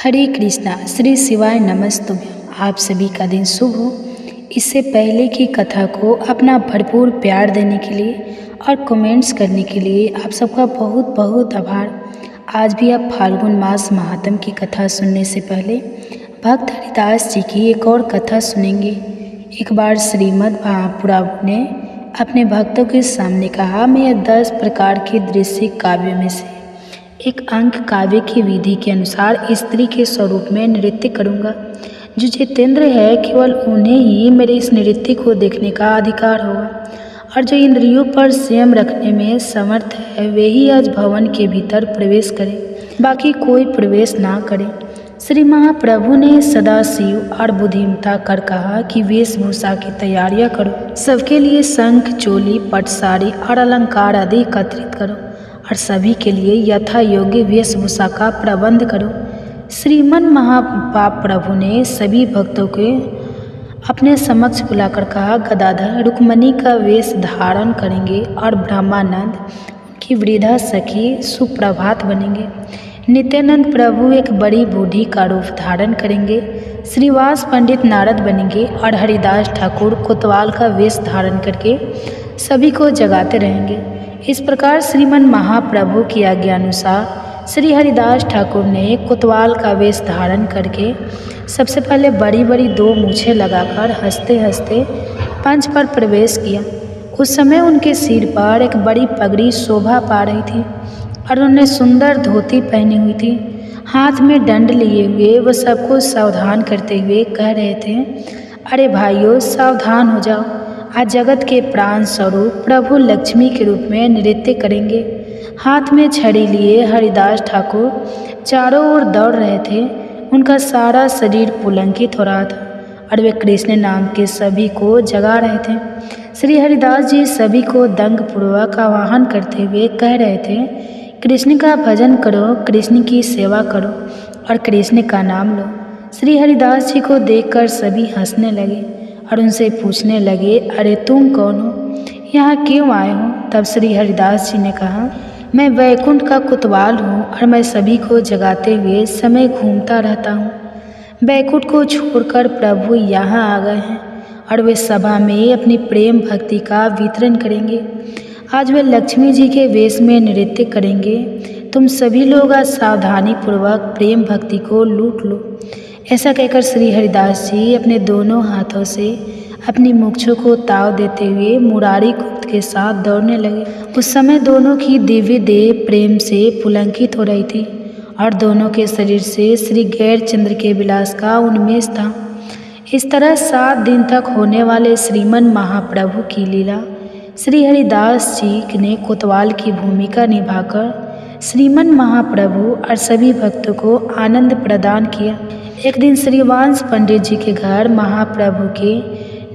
हरे कृष्णा। श्री शिवाय नमस्तुभ्यं। आप सभी का दिन शुभ हो। इससे पहले की कथा को अपना भरपूर प्यार देने के लिए और कमेंट्स करने के लिए आप सबका बहुत बहुत आभार। आज भी आप फाल्गुन मास महात्म की कथा सुनने से पहले भक्त हरिदास जी की एक और कथा सुनेंगे। एक बार श्रीमद् महाप्रभु ने अपने भक्तों के सामने कहा, मैं यह 10 प्रकार के दृश्य काव्य में से एक अंक काव्य की विधि के अनुसार स्त्री के स्वरूप में नृत्य करूंगा। जो जितेंद्र है केवल उन्हें ही मेरे इस नृत्य को देखने का अधिकार होगा, और जो इंद्रियों पर संयम रखने में समर्थ है वे ही आज भवन के भीतर प्रवेश करें, बाकी कोई प्रवेश ना करे। श्री महाप्रभु ने सदाशिव और बुद्धिमता कर कहा कि वेशभूषा की तैयारियां करो, सबके लिए शंख, चोली, पट, साड़ी और अलंकार आदि एकत्रित करो और सभी के लिए यथा योग्य वेशभूषा का प्रबंध करो। श्रीमन महाप्रभु ने सभी भक्तों को अपने समक्ष बुलाकर कहा, गदाधर रुक्मणी का वेश धारण करेंगे और ब्रह्मानंद उनकी वृद्धा सखी सुप्रभात बनेंगे। नित्यानंद प्रभु एक बड़ी बूढ़ी का रूप धारण करेंगे। श्रीवास पंडित नारद बनेंगे और हरिदास ठाकुर कोतवाल का वेश धारण करके सभी को जगाते रहेंगे। इस प्रकार श्रीमन महाप्रभु की आज्ञानुसार श्री हरिदास ठाकुर ने कोतवाल का वेश धारण करके सबसे पहले बड़ी बड़ी 2 मूछें लगाकर हंसते हंसते पंच पर प्रवेश किया। उस समय उनके सिर पर एक बड़ी पगड़ी शोभा पा रही थी और उन्होंने सुंदर धोती पहनी हुई थी। हाथ में दंड लिए हुए वो सबको सावधान करते हुए कह रहे थे, अरे भाइयों सावधान हो जाओ, आज जगत के प्राण स्वरूप प्रभु लक्ष्मी के रूप में नृत्य करेंगे। हाथ में छड़ी लिए हरिदास ठाकुर चारों ओर दौड़ रहे थे। उनका सारा शरीर पुलंकित हो रहा था और वे कृष्ण नाम के सभी को जगा रहे थे। श्री हरिदास जी सभी को दंग पूर्वक आवाहन करते हुए कह रहे थे, कृष्ण का भजन करो, कृष्ण की सेवा करो और कृष्ण का नाम लो। श्री हरिदास जी को देखकर सभी हंसने लगे और उनसे पूछने लगे, अरे तुम कौन हो, यहाँ क्यों आए हो? तब श्री हरिदास जी ने कहा, मैं वैकुंठ का कोतवाल हूँ और मैं सभी को जगाते हुए समय घूमता रहता हूँ। वैकुंठ को छोड़कर प्रभु यहाँ आ गए हैं और वे सभा में अपनी प्रेम भक्ति का वितरण करेंगे। आज वे लक्ष्मी जी के वेश में नृत्य करेंगे। तुम सभी लोग आज सावधानी पूर्वक प्रेम भक्ति को लूट लो। ऐसा कहकर श्री हरिदास जी अपने दोनों हाथों से अपनी मूंछों को ताव देते हुए मुरारी गुप्त के साथ दौड़ने लगे। उस समय दोनों की दिव्य देह प्रेम से पुलंकित हो रही थी और दोनों के शरीर से श्री गैरचंद्र के विलास का उन्मेष था। इस तरह 7 दिन तक होने वाले श्रीमन महाप्रभु की लीला श्री हरिदास जी ने कोतवाल की भूमिका निभाकर श्रीमन महाप्रभु और सभी भक्तों को आनंद प्रदान किया। एक दिन श्रीवास पंडित जी के घर महाप्रभु के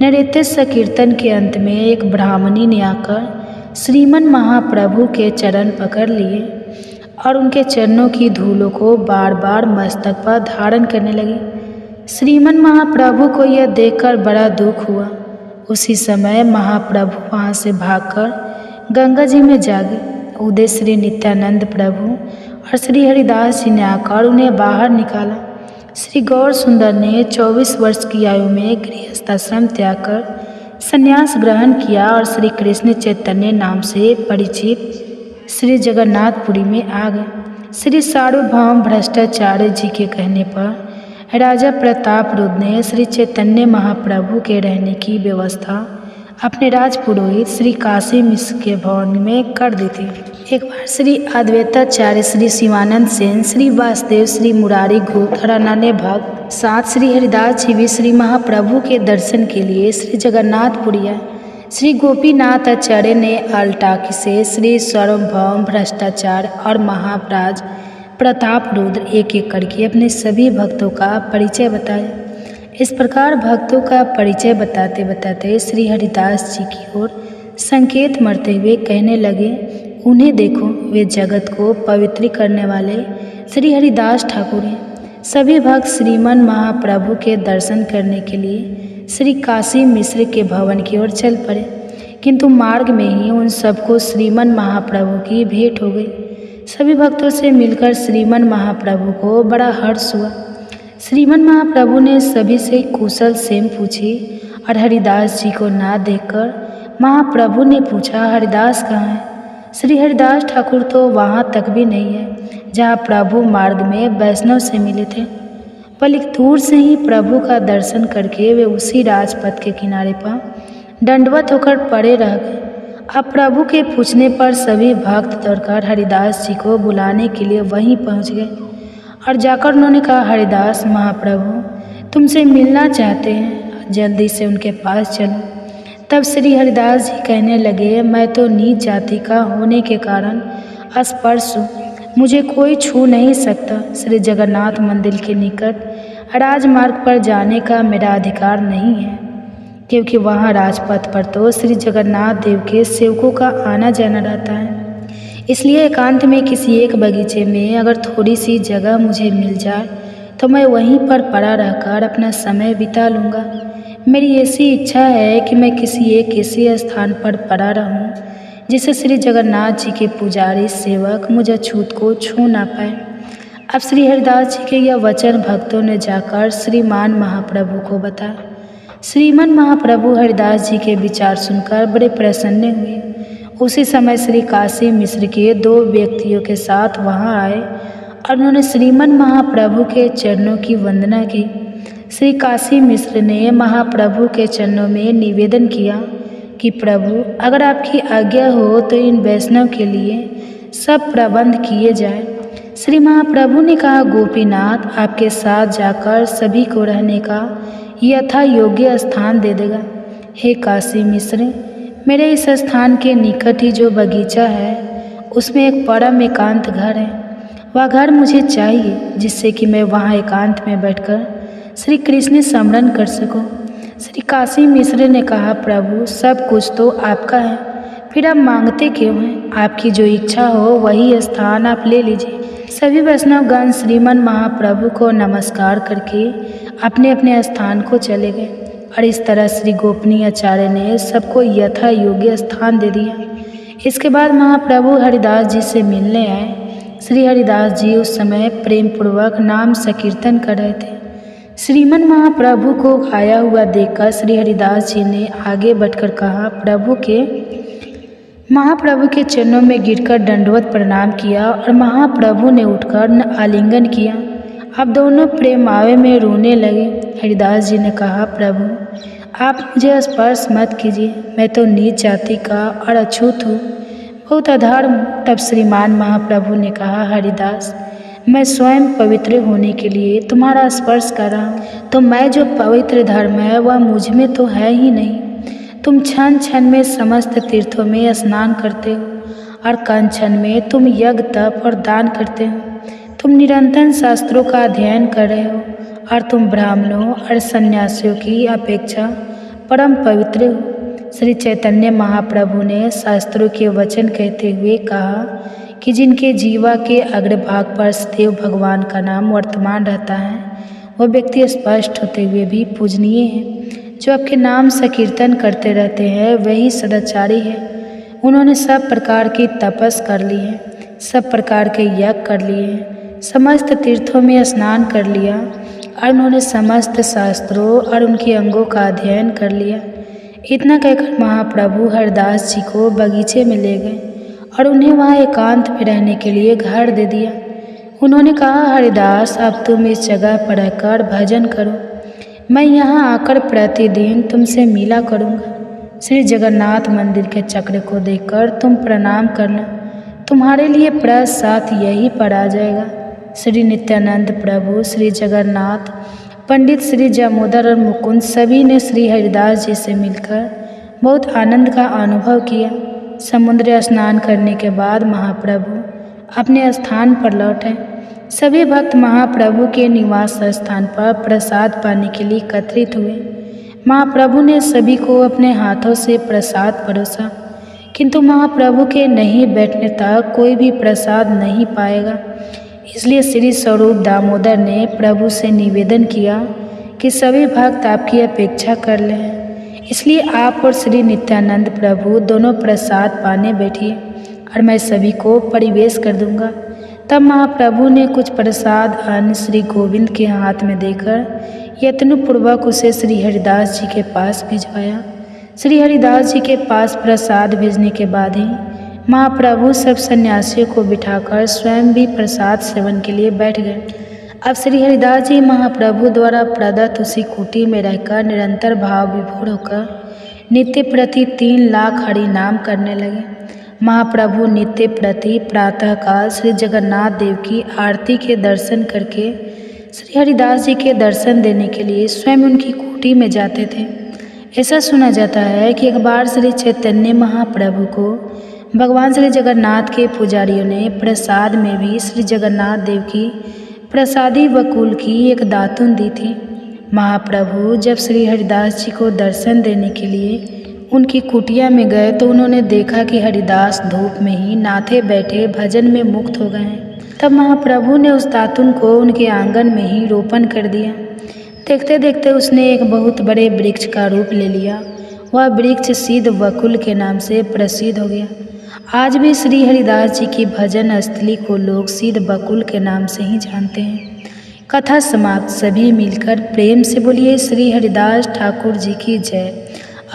नृत्य संकीर्तन के अंत में एक ब्राह्मणी ने आकर श्रीमन महाप्रभु के चरण पकड़ लिए और उनके चरणों की धूलों को बार बार मस्तक पर धारण करने लगी। श्रीमन महाप्रभु को यह देखकर बड़ा दुख हुआ। उसी समय महाप्रभु वहाँ से भागकर गंगा जी में जा गए। उदय श्री नित्यानंद प्रभु और श्री हरिदास जी ने आकर उन्हें बाहर निकाला। श्री गौर सुंदर ने 24 वर्ष की आयु में गृहस्थाश्रम त्याग कर संन्यास ग्रहण किया और श्री कृष्ण चैतन्य नाम से परिचित श्री जगन्नाथपुरी में आ गए। श्री सार्वभौम भ्रष्टाचार्य जी के कहने पर राजा प्रताप रुद्र ने श्री चैतन्य महाप्रभु के रहने की व्यवस्था अपने राजपुरोहित श्री काशी मिश्र के भवन में कर दी थी। एक बार श्री अद्वैताचार्य, श्री शिवानंद सेन, श्री वासुदेव, श्री मुरारी गुप्त और अन्य भक्त साथ श्री हरिदास जी भी श्री महाप्रभु के दर्शन के लिए श्री जगन्नाथपुरी आए। श्री गोपीनाथ आचार्य ने अलटाकी से श्री सार्वभौम भ्रष्टाचार्य और महाराज प्रताप रुद्र एक एक करके अपने सभी भक्तों का परिचय बताया। इस प्रकार भक्तों का परिचय बताते बताते श्री हरिदास जी की ओर संकेत मरते हुए कहने लगे, उन्हें देखो, वे जगत को पवित्र करने वाले श्री हरिदास ठाकुर हैं। सभी भक्त श्रीमन महाप्रभु के दर्शन करने के लिए श्री काशी मिश्र के भवन की ओर चल पड़े, किंतु मार्ग में ही उन सबको श्रीमन महाप्रभु की भेंट हो गई। सभी भक्तों से मिलकर श्रीमन महाप्रभु को बड़ा हर्ष हुआ। श्रीमन महाप्रभु ने सभी से कुशल क्षेम पूछी और हरिदास जी को ना देखकर महाप्रभु ने पूछा, हरिदास कहाँ है? श्री हरिदास ठाकुर तो वहाँ तक भी नहीं है जहाँ प्रभु मार्ग में वैष्णव से मिले थे। बल्कि दूर से ही प्रभु का दर्शन करके वे उसी राजपथ के किनारे पर दंडवत होकर पड़े रह गए। अब प्रभु के पूछने पर सभी भक्त दौड़कर हरिदास जी को बुलाने के लिए वहीं पहुंच गए और जाकर उन्होंने कहा, हरिदास महाप्रभु तुमसे मिलना चाहते हैं, जल्दी से उनके पास चलो। तब श्री हरिदास जी कहने लगे, मैं तो नीच जाति का होने के कारण अस्पर्श हूँ, मुझे कोई छू नहीं सकता। श्री जगन्नाथ मंदिर के निकट राजमार्ग पर जाने का मेरा अधिकार नहीं है, क्योंकि वहाँ राजपथ पर तो श्री जगन्नाथ देव के सेवकों का आना जाना रहता है। इसलिए एकांत में किसी एक बगीचे में अगर थोड़ी सी जगह मुझे मिल जाए तो मैं वहीं पर पड़ा रहकर अपना समय बिता लूँगा। मेरी ऐसी इच्छा है कि मैं किसी एक ऐसे स्थान पर पड़ा रहूँ जिसे श्री जगन्नाथ जी के पुजारी सेवक मुझे अछूत को छू ना पाए। अब श्री हरिदास जी के यह वचन भक्तों ने जाकर श्रीमान महाप्रभु को बताया। श्रीमन महाप्रभु हरिदास जी के विचार सुनकर बड़े प्रसन्न हुए। उसी समय श्री काशी मिश्र के 2 व्यक्तियों के साथ वहां आए और उन्होंने श्रीमन महाप्रभु के चरणों की वंदना की। श्री काशी मिश्र ने महाप्रभु के चरणों में निवेदन किया कि प्रभु, अगर आपकी आज्ञा हो तो इन वैष्णव के लिए सब प्रबंध किए जाए। श्री महाप्रभु ने कहा, गोपीनाथ आपके साथ जाकर सभी को रहने का यथा योग्य स्थान दे देगा। हे काशी मिश्र, मेरे इस स्थान के निकट ही जो बगीचा है उसमें एक परम एकांत घर है। वह घर मुझे चाहिए जिससे कि मैं वहाँ एकांत में बैठकर श्री कृष्ण स्मरण कर सकूं। श्री काशी मिश्र ने कहा, प्रभु सब कुछ तो आपका है, फिर आप मांगते क्यों हैं? आपकी जो इच्छा हो वही स्थान आप ले लीजिए। सभी वैष्णवगण श्रीमन महाप्रभु को नमस्कार करके अपने अपने स्थान को चले गए और इस तरह श्री गोपनीय आचार्य ने सबको यथा योग्य स्थान दे दिया। इसके बाद महाप्रभु हरिदास जी से मिलने आए। श्री हरिदास जी उस समय प्रेम पूर्वक नाम संकीर्तन कर रहे थे। श्रीमन महाप्रभु को आया हुआ देखकर श्री हरिदास जी ने आगे बढ़कर कहा, महाप्रभु के चरणों में गिरकर दंडवत प्रणाम किया और महाप्रभु ने उठकर आलिंगन किया। अब दोनों प्रेमावे में रोने लगे। हरिदास जी ने कहा, प्रभु आप मुझे स्पर्श मत कीजिए, मैं तो नीच जाति का और अछूत हूँ, बहुत अधर्म हूँ। तब श्रीमान महाप्रभु ने कहा, हरिदास मैं स्वयं पवित्र होने के लिए तुम्हारा स्पर्श कर रहा हूँ, तो मैं जो पवित्र धर्म है वह मुझ में तो है ही नहीं। तुम क्षण क्षण में समस्त तीर्थों में स्नान करते हो और कण क्षण में तुम यज्ञ तप और दान करते हो। तुम निरंतर शास्त्रों का अध्ययन कर रहे हो और तुम ब्राह्मणों और सन्यासियों की अपेक्षा परम पवित्र हो। श्री चैतन्य महाप्रभु ने शास्त्रों के वचन कहते हुए कहा कि जिनके जीवा के अग्रभाग पर सदैव भगवान का नाम वर्तमान रहता है वह व्यक्ति स्पष्ट होते हुए भी पूजनीय है। जो आपके नाम संकीर्तन करते रहते हैं वही सदाचारी है। उन्होंने सब प्रकार की तपस कर ली है, सब प्रकार के यज्ञ कर लिए हैं, समस्त तीर्थों में स्नान कर लिया और उन्होंने समस्त शास्त्रों और उनके अंगों का अध्ययन कर लिया। इतना कहकर महाप्रभु हरिदास जी को बगीचे में ले गए और उन्हें वहाँ एकांत में रहने के लिए घर दे दिया। उन्होंने कहा, हरिदास अब तुम इस जगह पर रहकर भजन करो, मैं यहाँ आकर प्रतिदिन तुमसे मिला करूँगा। श्री जगन्नाथ मंदिर के चक्र को देखकर तुम प्रणाम करना, तुम्हारे लिए प्रसाद यही पर आ जाएगा। श्री नित्यानंद प्रभु, श्री जगन्नाथ, पंडित श्री जमोदर और मुकुंद सभी ने श्री हरिदास जी से मिलकर बहुत आनंद का अनुभव किया। समुद्र स्नान करने के बाद महाप्रभु अपने स्थान पर लौटे। सभी भक्त महाप्रभु के निवास स्थान पर प्रसाद पाने के लिए एकत्रित हुए। महाप्रभु ने सभी को अपने हाथों से प्रसाद परोसा, किंतु महाप्रभु के नहीं बैठने तक कोई भी प्रसाद नहीं पाएगा। इसलिए श्री स्वरूप दामोदर ने प्रभु से निवेदन किया कि सभी भक्त आपकी अपेक्षा कर लें, इसलिए आप और श्री नित्यानंद प्रभु दोनों प्रसाद पाने बैठिए। और मैं सभी को परिवेश कर दूंगा। तब महाप्रभु ने कुछ प्रसाद अन्न श्री गोविंद के हाथ में देकर यत्नपूर्वक उसे श्री हरिदास जी के पास भिजवाया। श्री हरिदास जी के पास प्रसाद भेजने के बाद ही महाप्रभु सब सन्यासियों को बिठाकर स्वयं भी प्रसाद सेवन के लिए बैठ गए। अब श्री हरिदास जी महाप्रभु द्वारा प्रदत्त उसी कुटी में रहकर निरंतर भाव विभोर होकर नित्य प्रति 3 लाख हरि नाम करने लगे। महाप्रभु नित्य प्रति प्रातःकाल श्री जगन्नाथ देव की आरती के दर्शन करके श्री हरिदास जी के दर्शन देने के लिए स्वयं उनकी कुटी में जाते थे। ऐसा सुना जाता है कि एक बार श्री चैतन्य महाप्रभु को भगवान श्री जगन्नाथ के पुजारियों ने प्रसाद में भी श्री जगन्नाथ देव की प्रसादी वकुल की एक दातुन दी थी। महाप्रभु जब श्री हरिदास जी को दर्शन देने के लिए उनकी कुटिया में गए तो उन्होंने देखा कि हरिदास धूप में ही नाथे बैठे भजन में मुक्त हो गए हैं। तब महाप्रभु ने उस दातुन को उनके आंगन में ही रोपण कर दिया। देखते देखते उसने एक बहुत बड़े वृक्ष का रूप ले लिया। वह वृक्ष सिद्ध वकुल के नाम से प्रसिद्ध हो गया। आज भी श्री हरिदास जी की भजन स्थली को लोग सिद्ध वकुल के नाम से ही जानते हैं। कथा समाप्त। सभी मिलकर प्रेम से बोलिए श्री हरिदास ठाकुर जी की जय।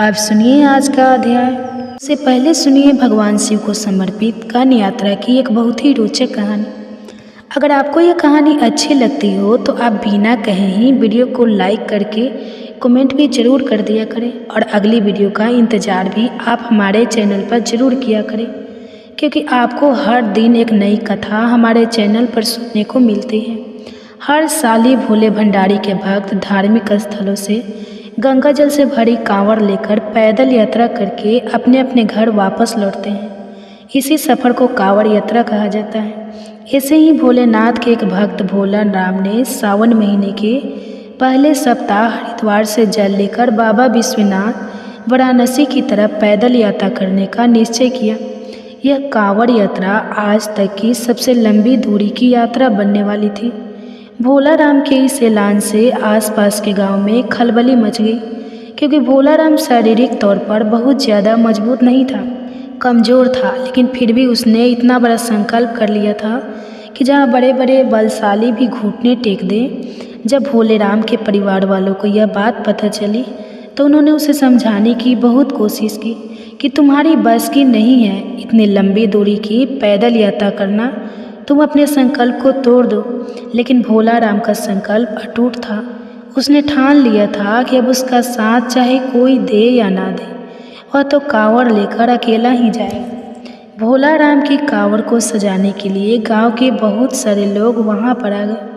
आप सुनिए आज का अध्याय। से पहले सुनिए भगवान शिव को समर्पित कान यात्रा की एक बहुत ही रोचक कहानी। अगर आपको यह कहानी अच्छी लगती हो तो आप बिना कहे ही वीडियो को लाइक करके कमेंट भी ज़रूर कर दिया करें और अगली वीडियो का इंतज़ार भी आप हमारे चैनल पर ज़रूर किया करें, क्योंकि आपको हर दिन एक नई कथा हमारे चैनल पर सुनने को मिलती है। हर साल ही भोले भंडारी के भक्त धार्मिक स्थलों से गंगा जल से भरी कांवड़ लेकर पैदल यात्रा करके अपने अपने घर वापस लौटते हैं। इसी सफ़र को कांवड़ यात्रा कहा जाता है। ऐसे ही भोलेनाथ के एक भक्त भोला राम ने सावन महीने के पहले सप्ताह हरिद्वार से जल लेकर बाबा विश्वनाथ वाराणसी की तरफ पैदल यात्रा करने का निश्चय किया। यह कांवड़ यात्रा आज तक की सबसे लंबी दूरी की यात्रा बनने वाली थी। भोला राम के इस ऐलान से आसपास के गांव में खलबली मच गई, क्योंकि भोला राम शारीरिक तौर पर बहुत ज़्यादा मजबूत नहीं था, कमज़ोर था, लेकिन फिर भी उसने इतना बड़ा संकल्प कर लिया था कि जहां बड़े बड़े बलशाली भी घुटने टेक दें। जब भोले राम के परिवार वालों को यह बात पता चली तो उन्होंने उसे समझाने की बहुत कोशिश की कि तुम्हारी बस की नहीं है इतनी लंबी दूरी की पैदल यात्रा करना, तुम अपने संकल्प को तोड़ दो। लेकिन भोला राम का संकल्प अटूट था। उसने ठान लिया था कि अब उसका साथ चाहे कोई दे या ना दे, वह तो कांवड़ लेकर अकेला ही जाएगा। भोला राम की कांवड़ को सजाने के लिए गांव के बहुत सारे लोग वहां पर आ गए।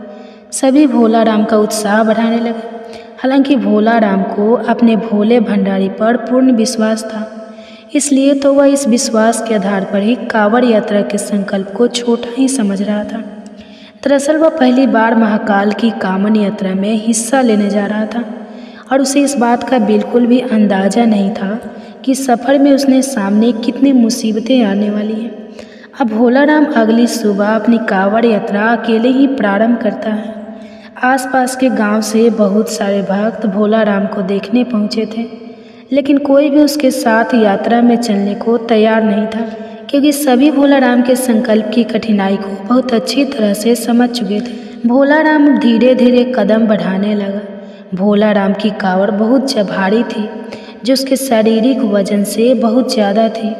सभी भोला राम का उत्साह बढ़ाने लगे। हालांकि भोला राम को अपने भोले भंडारी पर पूर्ण विश्वास था, इसलिए तो वह इस विश्वास के आधार पर ही कांवड़ यात्रा के संकल्प को छोटा ही समझ रहा था। दरअसल वह पहली बार महाकाल की कामन यात्रा में हिस्सा लेने जा रहा था और उसे इस बात का बिल्कुल भी अंदाज़ा नहीं था कि सफ़र में उसने सामने कितनी मुसीबतें आने वाली हैं। अब भोला राम अगली सुबह अपनी कांवड़ यात्रा अकेले ही प्रारंभ करता है। आसपास के गांव से बहुत सारे भक्त भोला राम को देखने पहुंचे थे, लेकिन कोई भी उसके साथ यात्रा में चलने को तैयार नहीं था, क्योंकि सभी भोला राम के संकल्प की कठिनाई को बहुत अच्छी तरह से समझ चुके थे। भोला राम धीरे धीरे कदम बढ़ाने लगा। भोला राम की कांवड़ बहुत भारी थी, जो उसके शारीरिक वजन से बहुत ज़्यादा थी।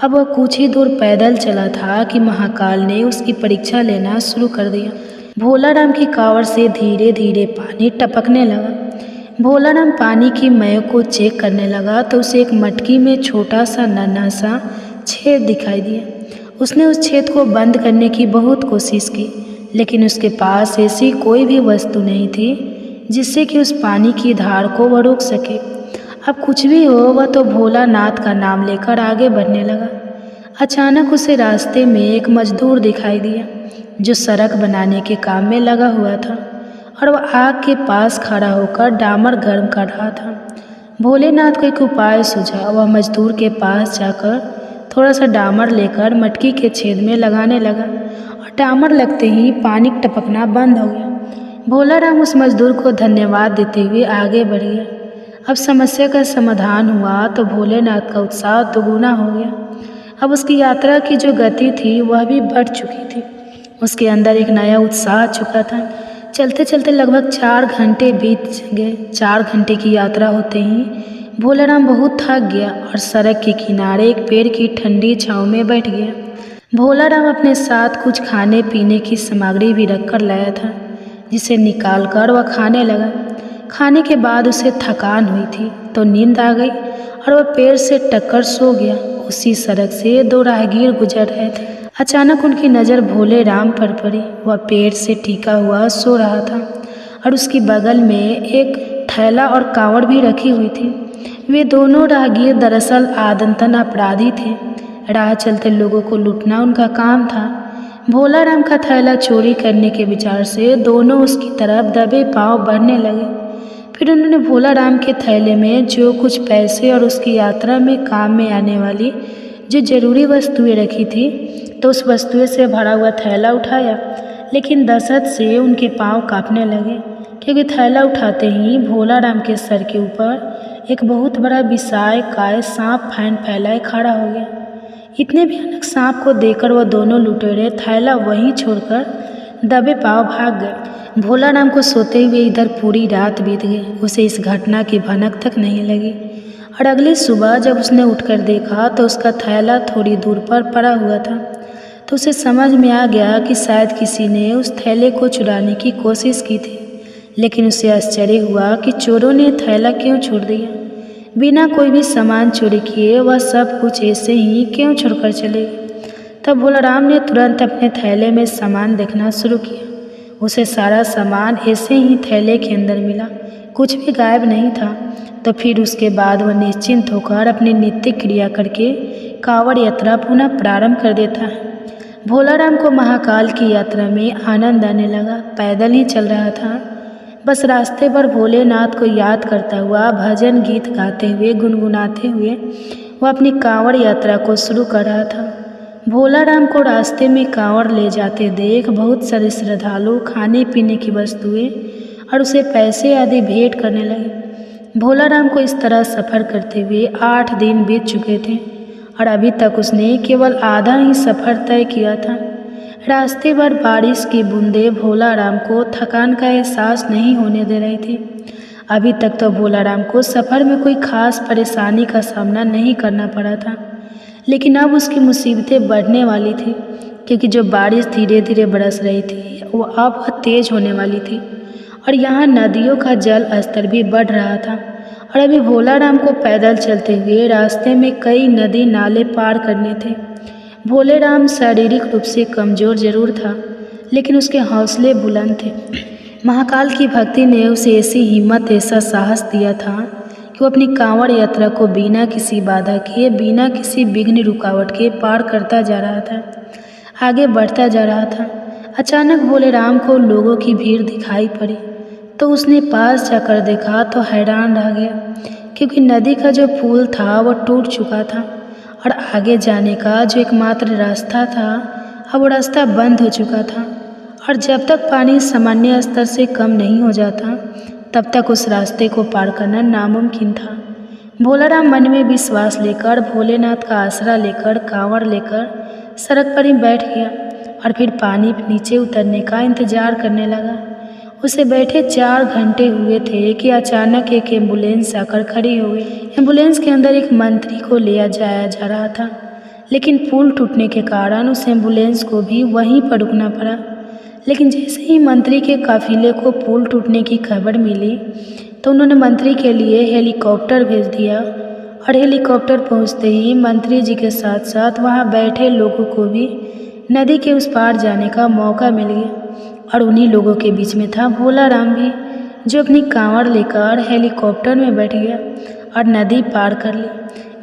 अब वह कुछ ही दूर पैदल चला था कि महाकाल ने उसकी परीक्षा लेना शुरू कर दिया। भोला राम की कांवड़ से धीरे धीरे पानी टपकने लगा। भोला राम पानी की मय को चेक करने लगा तो उसे एक मटकी में छोटा सा नन्हा सा छेद दिखाई दिया। उसने उस छेद को बंद करने की बहुत कोशिश की, लेकिन उसके पास ऐसी कोई भी वस्तु नहीं थी जिससे कि उस पानी की धार को वह रोक सके। अब कुछ भी हो, वह तो भोलानाथ का नाम लेकर आगे बढ़ने लगा। अचानक उसे रास्ते में एक मजदूर दिखाई दिया जो सड़क बनाने के काम में लगा हुआ था और वह आग के पास खड़ा होकर डामर गर्म कर रहा था। भोलेनाथ को एक उपाय सूझा। वह मजदूर के पास जाकर थोड़ा सा डामर लेकर मटकी के छेद में लगाने लगा और डामर लगते ही पानी टपकना बंद हो गया। भोला राम उस मजदूर को धन्यवाद देते हुए आगे बढ़ गया। अब समस्या का समाधान हुआ तो भोलेनाथ का उत्साह दोगुना हो गया। अब उसकी यात्रा की जो गति थी वह भी बढ़ चुकी थी। उसके अंदर एक नया उत्साह आ चुका था। चलते चलते लगभग 4 घंटे बीत गए। 4 घंटे की यात्रा होते ही भोलाराम बहुत थक गया और सड़क के किनारे एक पेड़ की ठंडी छांव में बैठ गया। भोलाराम अपने साथ कुछ खाने पीने की सामग्री भी रख कर लाया था, जिसे निकाल कर वह खाने लगा। खाने के बाद उसे थकान हुई थी तो नींद आ गई और वह पेड़ से टककर सो गया। उसी सड़क से 2 राहगीर गुजर रहे थे। अचानक उनकी नज़र भोले राम पर पड़ी। वह पेड़ से टिका हुआ सो रहा था और उसकी बगल में एक थैला और कांवड़ भी रखी हुई थी। वे दोनों राहगीर दरअसल आदतन अपराधी थे। राह चलते लोगों को लूटना उनका काम था। भोलाराम का थैला चोरी करने के विचार से दोनों उसकी तरफ दबे पांव बढ़ने लगे। फिर उन्होंने भोलाराम के थैले में जो कुछ पैसे और उसकी यात्रा में काम में आने वाली जो जरूरी वस्तुएं रखी थी, तो उस वस्तुएं से भरा हुआ थैला उठाया। लेकिन दशत से उनके पांव कांपने लगे, क्योंकि थैला उठाते ही भोलाराम के सर के ऊपर एक बहुत बड़ा विशाल काय सांप फैन फैलाए खड़ा हो गया। इतने भयानक सांप को देखकर वह दोनों लुटेरे थैला वहीं छोड़कर दबे पांव भाग गए। भोलाराम को सोते हुए इधर पूरी रात बीत गई। उसे इस घटना की भनक तक नहीं लगी और अगली सुबह जब उसने उठकर देखा तो उसका थैला थोड़ी दूर पर पड़ा हुआ था। तो उसे समझ में आ गया कि शायद किसी ने उस थैले को चुराने की कोशिश की थी। लेकिन उसे आश्चर्य हुआ कि चोरों ने थैला क्यों छोड़ दिया। बिना कोई भी सामान चोरी किए वह सब कुछ ऐसे ही क्यों छोड़कर चले गए। तब भोलाराम ने तुरंत अपने थैले में सामान देखना शुरू किया। उसे सारा सामान ऐसे ही थैले के अंदर मिला, कुछ भी गायब नहीं था। तो फिर उसके बाद वह निश्चिंत होकर अपनी नित्य क्रिया करके कांवड़ यात्रा पुनः प्रारंभ कर देता है। भोलाराम को महाकाल की यात्रा में आनंद आने लगा। पैदल ही चल रहा था, बस रास्ते पर भोलेनाथ को याद करता हुआ भजन गीत गाते हुए गुनगुनाते हुए वह अपनी कांवड़ यात्रा को शुरू कर रहा था। भोलाराम को रास्ते में कांवड़ ले जाते देख बहुत सारे श्रद्धालु खाने पीने की वस्तुएं और उसे पैसे आदि भेंट करने लगे। भोलाराम को इस तरह सफ़र करते हुए 8 दिन बीत चुके थे और अभी तक उसने केवल आधा ही सफ़र तय किया था। रास्ते भर बारिश की बूंदें भोलाराम को थकान का एहसास नहीं होने दे रही थी। अभी तक तो भोलाराम को सफ़र में कोई खास परेशानी का सामना नहीं करना पड़ा था, लेकिन अब उसकी मुसीबतें बढ़ने वाली थी, क्योंकि जो बारिश धीरे धीरे बरस रही थी वो अब तेज़ होने वाली थी और यहाँ नदियों का जल स्तर भी बढ़ रहा था। और अभी भोलाराम को पैदल चलते हुए रास्ते में कई नदी नाले पार करने थे। भोलेराम शारीरिक रूप से कमज़ोर जरूर था, लेकिन उसके हौसले बुलंद थे। महाकाल की भक्ति ने उसे ऐसी हिम्मत, ऐसा साहस दिया था कि वो अपनी कांवड़ यात्रा को बिना किसी बाधा के, बिना किसी विघ्न रुकावट के पार करता जा रहा था, आगे बढ़ता जा रहा था। अचानक भोलेराम को लोगों की भीड़ दिखाई पड़ी, तो उसने पास जाकर देखा तो हैरान रह गया, क्योंकि नदी का जो पुल था वो टूट चुका था और आगे जाने का जो एकमात्र रास्ता था अब वो रास्ता बंद हो चुका था। और जब तक पानी सामान्य स्तर से कम नहीं हो जाता तब तक उस रास्ते को पार करना नामुमकिन था। भोलाराम मन में विश्वास लेकर, भोलेनाथ का आसरा लेकर, कांवड़ लेकर सड़क पर ही बैठ गया और फिर पानी नीचे उतरने का इंतजार करने लगा। उसे बैठे 4 घंटे हुए थे कि अचानक एक एम्बुलेंस आकर खड़ी हो गई। एम्बुलेंस के अंदर एक मंत्री को लिया जाया जा रहा था, लेकिन पुल टूटने के कारण उस एम्बुलेंस को भी वहीं पर रुकना पड़ा। लेकिन जैसे ही मंत्री के काफिले को पुल टूटने की खबर मिली तो उन्होंने मंत्री के लिए हेलीकॉप्टर भेज दिया और हेलीकॉप्टर पहुंचते ही मंत्री जी के साथ साथ वहां बैठे लोगों को भी नदी के उस पार जाने का मौका मिल गया। और उन्हीं लोगों के बीच में था भोलाराम भी, जो अपनी कांवड़ लेकर हेलीकॉप्टर में बैठ गया और नदी पार कर ली।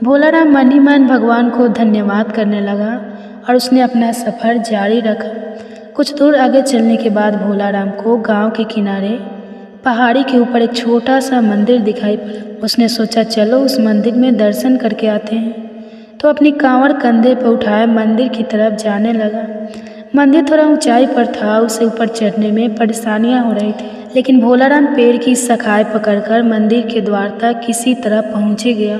भोलाराम मन ही मन भगवान को धन्यवाद करने लगा और उसने अपना सफ़र जारी रखा। कुछ दूर आगे चलने के बाद भोलाराम को गांव के किनारे पहाड़ी के ऊपर एक छोटा सा मंदिर दिखाई पड़ा। उसने सोचा चलो उस मंदिर में दर्शन करके आते हैं, तो अपनी कांवड़ कंधे पर उठाए मंदिर की तरफ जाने लगा। मंदिर थोड़ा ऊंचाई पर था, उसे ऊपर चढ़ने में परेशानियां हो रही थी, लेकिन भोलाराम पेड़ की शाखाएं पकड़कर मंदिर के द्वार तक किसी तरह पहुंचे गया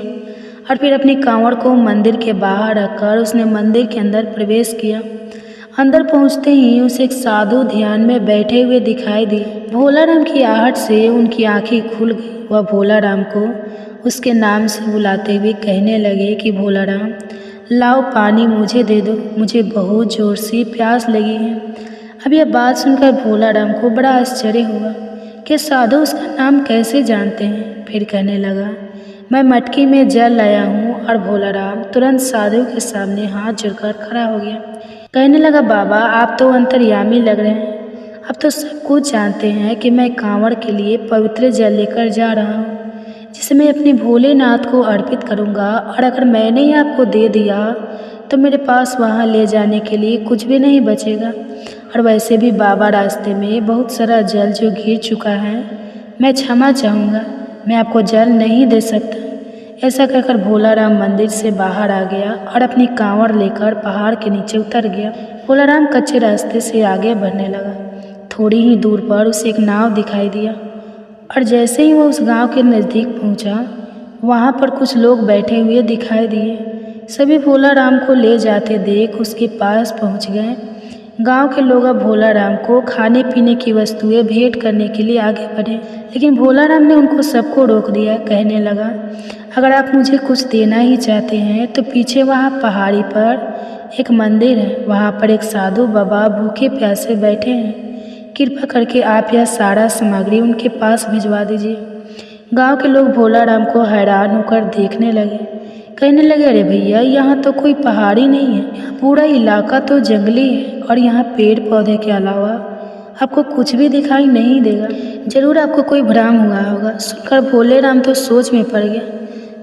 और फिर अपनी कांवड़ को मंदिर के बाहर रखकर उसने मंदिर के अंदर प्रवेश किया। अंदर पहुंचते ही उसे एक साधु ध्यान में बैठे हुए दिखाई दिए। भोलाराम की आहट से उनकी आंखें खुल गई। वह भोलाराम को उसके नाम से बुलाते हुए कहने लगे कि भोलाराम, लाओ पानी मुझे दे दो, मुझे बहुत ज़ोर से प्यास लगी है। अब यह बात सुनकर भोलाराम को बड़ा आश्चर्य हुआ कि साधु उसका नाम कैसे जानते हैं। फिर कहने लगा, मैं मटकी में जल लाया हूँ। और भोलाराम तुरंत साधु के सामने हाथ जोड़कर खड़ा हो गया। कहने लगा, बाबा आप तो अंतर्यामी लग रहे हैं। अब तो सब कुछ जानते हैं कि मैं कांवड़ के लिए पवित्र जल लेकर जा रहा हूँ, जिसे मैं अपने भोलेनाथ को अर्पित करूँगा। और अगर मैंने ही आपको दे दिया तो मेरे पास वहाँ ले जाने के लिए कुछ भी नहीं बचेगा। और वैसे भी बाबा रास्ते में बहुत सारा जल जो गिर चुका है, मैं क्षमा चाहूँगा, मैं आपको जल नहीं दे सकता। ऐसा कहकर भोलाराम मंदिर से बाहर आ गया और अपनी कांवड़ लेकर पहाड़ के नीचे उतर गया। भोलाराम कच्चे रास्ते से आगे बढ़ने लगा। थोड़ी ही दूर पर उसे एक नाव दिखाई दिया और जैसे ही वह उस गांव के नज़दीक पहुंचा, वहां पर कुछ लोग बैठे हुए दिखाई दिए। सभी भोलाराम को ले जाते देख उसके पास पहुंच गए। गांव के लोग अब भोलाराम को खाने पीने की वस्तुएं भेंट करने के लिए आगे बढ़े, लेकिन भोलाराम ने उनको सबको रोक दिया। कहने लगा, अगर आप मुझे कुछ देना ही चाहते हैं तो पीछे वहाँ पहाड़ी पर एक मंदिर है, वहाँ पर एक साधु बाबा भूखे प्यासे बैठे हैं। कृपा करके आप यह सारा सामग्री उनके पास भिजवा दीजिए। गांव के लोग भोलाराम को हैरान होकर देखने लगे। कहने लगे, अरे भैया, यहाँ तो कोई पहाड़ी नहीं है, यहाँ पूरा इलाका तो जंगली है और यहाँ पेड़ पौधे के अलावा आपको कुछ भी दिखाई नहीं देगा। जरूर आपको कोई भ्रम हुआ होगा। सुनकर भोलेराम तो सोच में पड़ गया।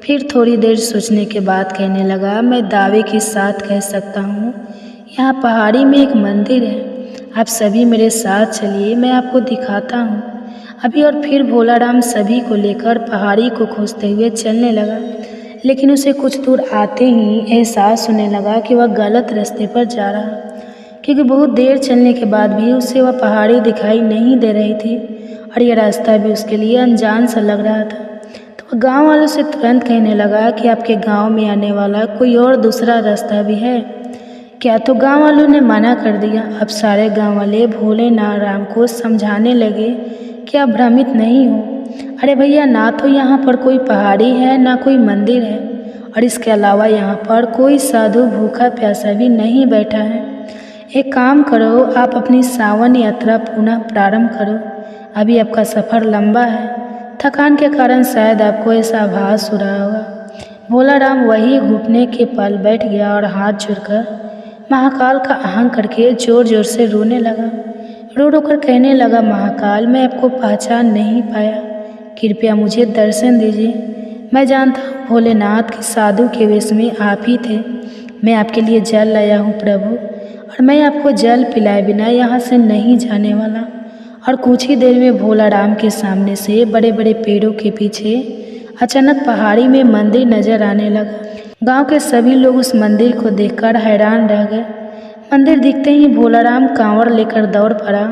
फिर थोड़ी देर सोचने के बाद कहने लगा, मैं दावे के साथ कह सकता हूँ यहाँ पहाड़ी में एक मंदिर है। आप सभी मेरे साथ चलिए, मैं आपको दिखाता हूँ अभी। और फिर भोलाराम सभी को लेकर पहाड़ी को खोजते हुए चलने लगा, लेकिन उसे कुछ दूर आते ही एहसास होने लगा कि वह गलत रास्ते पर जा रहा, क्योंकि बहुत देर चलने के बाद भी उसे वह पहाड़ी दिखाई नहीं दे रही थी और यह रास्ता भी उसके लिए अनजान सा लग रहा था। तो वह गाँव वालों से तुरंत कहने लगा कि आपके गाँव में आने वाला कोई और दूसरा रास्ता भी है क्या? तो गाँव वालों ने मना कर दिया। अब सारे गाँव वाले भोलेनाथ को समझाने लगे कि आप भ्रमित नहीं हो। अरे भैया, ना तो यहाँ पर कोई पहाड़ी है, ना कोई मंदिर है, और इसके अलावा यहाँ पर कोई साधु भूखा प्यासा भी नहीं बैठा है। एक काम करो, आप अपनी सावन यात्रा पुनः प्रारंभ करो। अभी आपका सफ़र लंबा है, थकान के कारण शायद आपको ऐसा आभास हो रहा होगा। भोलाराम वही घुटने के पल बैठ गया और हाथ जोड़कर महाकाल का आहंग करके जोर जोर से रोने लगा। रो रो कर कहने लगा, महाकाल, मैं आपको पहचान नहीं पाया, कृपया मुझे दर्शन दीजिए। मैं जानता हूँ भोलेनाथ के साधु के वेश में आप ही थे। मैं आपके लिए जल लाया हूँ प्रभु, और मैं आपको जल पिलाए बिना यहाँ से नहीं जाने वाला। और कुछ ही देर में भोलाराम के सामने से बड़े बड़े पेड़ों के पीछे अचानक पहाड़ी में मंदिर नजर आने लगा। गांव के सभी लोग उस मंदिर को देखकर हैरान रह गए। मंदिर दिखते ही भोलाराम कांवड़ लेकर दौड़ पड़ा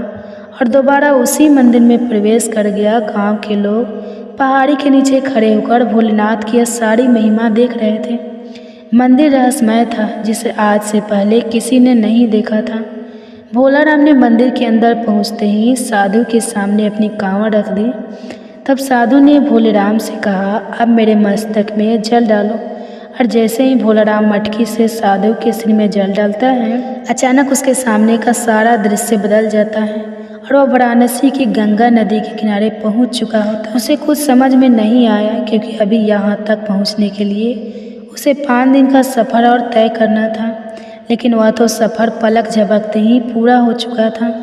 और दोबारा उसी मंदिर में प्रवेश कर गया। गांव के लोग पहाड़ी के नीचे खड़े होकर भोलेनाथ की यह सारी महिमा देख रहे थे। मंदिर रहस्यमय था, जिसे आज से पहले किसी ने नहीं देखा था। भोलाराम ने मंदिर के अंदर पहुंचते ही साधु के सामने अपनी कांवड़ रख दी। तब साधु ने भोलेराम से कहा, अब मेरे मस्तक में जल डालो। और जैसे ही भोलाराम मटकी से साधु के सिर में जल डालता है, अचानक उसके सामने का सारा दृश्य बदल जाता है और वह वाराणसी की गंगा नदी के किनारे पहुंच चुका होता। उसे कुछ समझ में नहीं आया, क्योंकि अभी यहाँ तक पहुँचने के लिए उसे 5 दिन का सफ़र और तय करना था, लेकिन वह तो सफ़र पलक झपकते ही पूरा हो चुका था।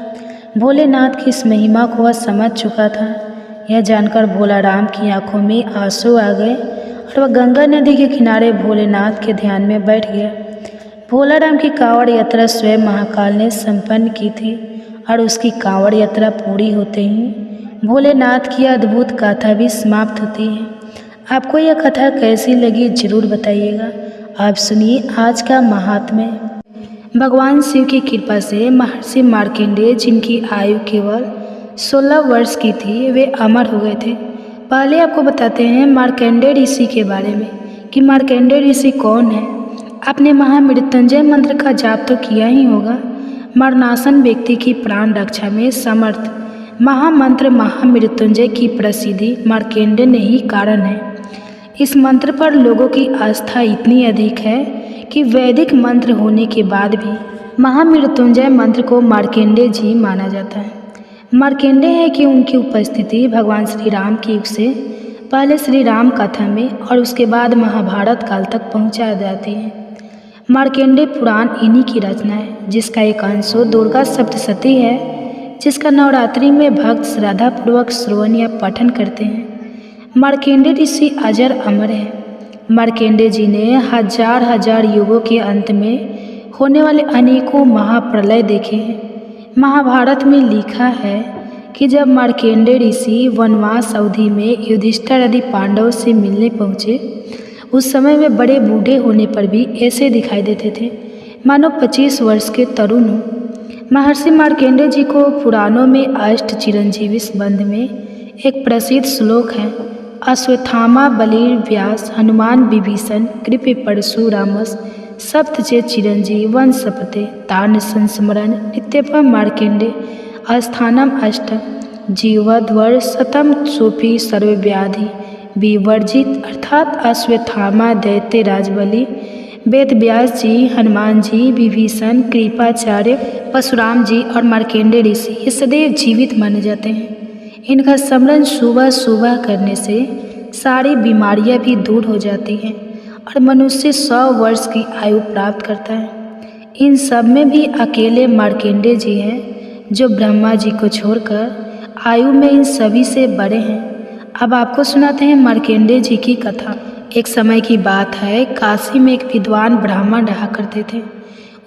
भोलेनाथ की इस महिमा को वह समझ चुका था। यह जानकर भोलाराम की आंखों में आंसू आ गए और वह गंगा नदी के किनारे भोलेनाथ के ध्यान में बैठ गया। भोलाराम की कांवड़ यात्रा स्वयं महाकाल ने संपन्न की थी और उसकी कांवड़ यात्रा पूरी होते ही भोलेनाथ की अद्भुत गाथा भी समाप्त होती है। आपको यह कथा कैसी लगी जरूर बताइएगा। आप सुनिए आज का महात्म्य। भगवान शिव की कृपा से महर्षि मार्कंडेय, जिनकी आयु केवल 16 वर्ष की थी, वे अमर हो गए थे। पहले आपको बताते हैं मार्कंडेय ऋषि के बारे में कि मार्कंडेय ऋषि कौन है। आपने महामृत्युंजय मंत्र का जाप तो किया ही होगा। मरणासन व्यक्ति की प्राण रक्षा में समर्थ महामंत्र महामृत्युंजय की प्रसिद्धि मार्कंडेय ने ही कारण है। इस मंत्र पर लोगों की आस्था इतनी अधिक है कि वैदिक मंत्र होने के बाद भी महामृत्युंजय मंत्र को मार्कंडेय जी माना जाता है। मार्कंडेय है कि उनकी उपस्थिति भगवान श्री राम के युग से पहले श्री राम कथा में और उसके बाद महाभारत काल तक पहुंचा जाती है। मार्कंडेय पुराण इन्हीं की रचना है, जिसका एक अंश दुर्गा सप्तशती है, जिसका नवरात्रि में भक्त श्रद्धापूर्वक श्रवण या पठन करते हैं। मार्कंडेय ऋषि अजर अमर है। मार्कंडेय जी ने हजार हजार युगों के अंत में होने वाले अनेकों महाप्रलय देखे हैं। महाभारत में लिखा है कि जब मार्कंडेय ऋषि वनवास अवधि में युधिष्ठिर आदि पांडवों से मिलने पहुँचे, उस समय वे बड़े बूढ़े होने पर भी ऐसे दिखाई देते थे मानो 25 वर्ष के तरुण हों। महर्षि मार्कंडेय जी को पुराणों में अष्ट चिरंजीवी संबंध में एक प्रसिद्ध श्लोक है। अश्वत्थामा बलि व्यास हनुमान विभीषण कृपे परशुरामस सप्तचे चिरंजीवन सपते तान संस्मरण नित्यपम मार्कंडेय अस्थानम अष्ट जीवध्वर शतम सोफी सर्वव्याधि विवर्जित। अर्थात अश्वत्थामा दैत्य राजबलि, वेद व्यास जी, हनुमान जी, विभीषण, कृपाचार्य, परशुराम जी और मार्कंडेय ऋषि ये सदैव जीवित माने जाते हैं। इनका स्मरण सुबह सुबह करने से सारी बीमारियां भी दूर हो जाती हैं और मनुष्य 100 वर्ष की आयु प्राप्त करता है। इन सब में भी अकेले मार्कंडेय जी हैं जो ब्रह्मा जी को छोड़कर आयु में इन सभी से बड़े हैं। अब आपको सुनाते हैं मार्कंडेय जी की कथा। एक समय की बात है, काशी में एक विद्वान ब्राह्मण रहा करते थे।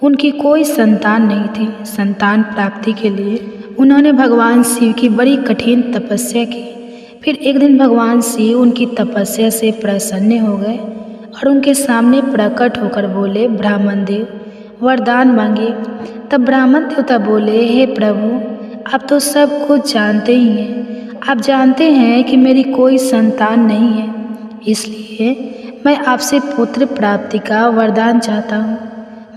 उनकी कोई संतान नहीं थी। संतान प्राप्ति के लिए उन्होंने भगवान शिव की बड़ी कठिन तपस्या की। फिर एक दिन भगवान शिव उनकी तपस्या से प्रसन्न हो गए और उनके सामने प्रकट होकर बोले, ब्राह्मण देव वरदान मांगे। तब ब्राह्मण देवता बोले, हे प्रभु, आप तो सब कुछ जानते ही हैं। आप जानते हैं कि मेरी कोई संतान नहीं है, इसलिए मैं आपसे पुत्र प्राप्ति का वरदान चाहता हूँ।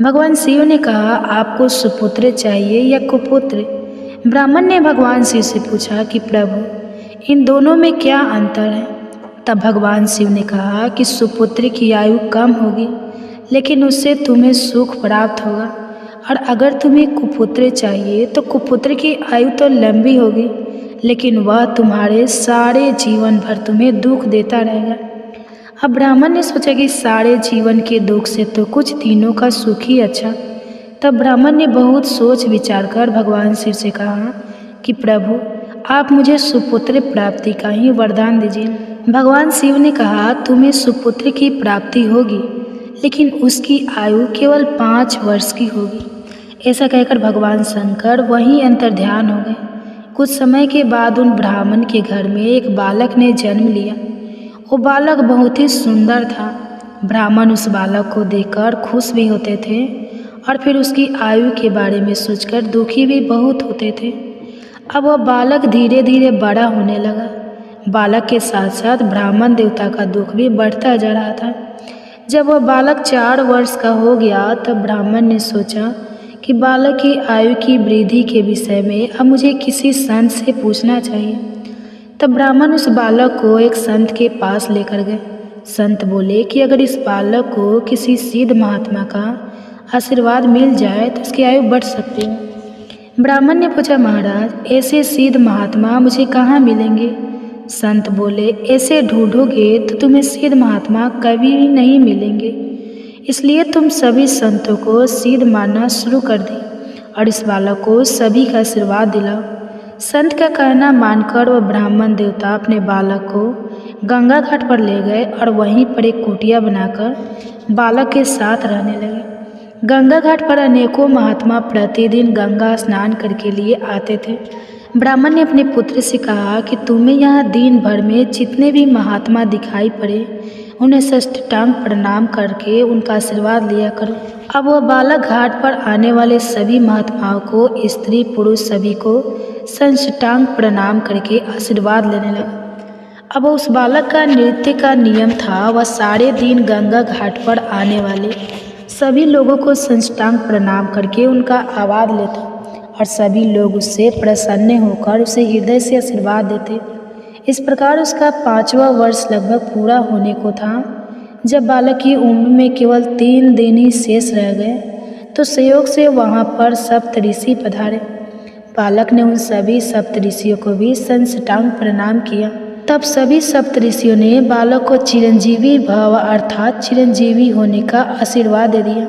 भगवान शिव ने कहा, आपको सुपुत्र चाहिए या कुपुत्र? ब्राह्मण ने भगवान शिव से पूछा कि प्रभु, इन दोनों में क्या अंतर है? तब भगवान शिव ने कहा कि सुपुत्र की आयु कम होगी, लेकिन उससे तुम्हें सुख प्राप्त होगा, और अगर तुम्हें कुपुत्र चाहिए तो कुपुत्र की आयु तो लंबी होगी, लेकिन वह तुम्हारे सारे जीवन भर तुम्हें दुख देता रहेगा। अब ब्राह्मण ने सोचा कि सारे जीवन के दुख से तो कुछ दिनों का सुख ही अच्छा। तब ब्राह्मण ने बहुत सोच विचार कर भगवान शिव से कहा कि प्रभु, आप मुझे सुपुत्र प्राप्ति का ही वरदान दीजिए। भगवान शिव ने कहा, तुम्हें सुपुत्र की प्राप्ति होगी, लेकिन उसकी आयु केवल 5 वर्ष की होगी। ऐसा कहकर भगवान शंकर वहीं अंतर्ध्यान हो गए। कुछ समय के बाद उन ब्राह्मण के घर में एक बालक ने जन्म लिया। वो बालक बहुत ही सुंदर था। ब्राह्मण उस बालक को देखकर खुश भी होते थे और फिर उसकी आयु के बारे में सोचकर दुखी भी बहुत होते थे। अब वह बालक धीरे धीरे बड़ा होने लगा। बालक के साथ साथ ब्राह्मण देवता का दुख भी बढ़ता जा रहा था। जब वह बालक 4 वर्ष का हो गया तब ब्राह्मण ने सोचा कि बालक की आयु की वृद्धि के विषय में अब मुझे किसी संत से पूछना चाहिए। तब ब्राह्मण उस बालक को एक संत के पास लेकर गए। संत बोले कि अगर इस बालक को किसी सिद्ध महात्मा का आशीर्वाद मिल जाए तो उसकी आयु बढ़ सकती है। ब्राह्मण ने पूछा, महाराज, ऐसे सिद्ध महात्मा मुझे कहाँ मिलेंगे? संत बोले, ऐसे ढूंढोगे तो तुम्हें सिद्ध महात्मा कभी भी नहीं मिलेंगे, इसलिए तुम सभी संतों को सिद्ध मानना शुरू कर दें और इस बालक को सभी का आशीर्वाद दिलाओ। संत का कहना मानकर वह ब्राह्मण देवता अपने बालक को गंगा घाट पर ले गए और वहीं पर एक कुटिया बनाकर बालक के साथ रहने लगे। गंगा घाट पर अनेकों महात्मा प्रतिदिन गंगा स्नान करके लिए आते थे। ब्राह्मण ने अपने पुत्र से कहा कि तुम्हें यहाँ दिन भर में जितने भी महात्मा दिखाई पड़े उन्हें साष्टांग प्रणाम करके उनका आशीर्वाद लिया करो। अब वह बालक घाट पर आने वाले सभी महात्माओं को, स्त्री पुरुष सभी को साष्टांग प्रणाम करके आशीर्वाद लेने लगा। अब उस बालक का नृत्य का नियम था, वह सारे दिन गंगा घाट पर आने वाले सभी लोगों को साष्टांग प्रणाम करके उनका आवाज लेता और सभी लोग उससे प्रसन्न होकर उसे हृदय से आशीर्वाद देते। इस प्रकार उसका 5वां वर्ष लगभग पूरा होने को था। जब बालक की उम्र में केवल 3 दिन ही शेष रह गए तो संयोग से वहाँ पर सप्तऋषि पधारे। बालक ने उन सभी सप्तऋषियों को भी साष्टांग प्रणाम किया। तब सभी सप्तऋषियों ने बालक को चिरंजीवी भव अर्थात चिरंजीवी होने का आशीर्वाद दे दिया।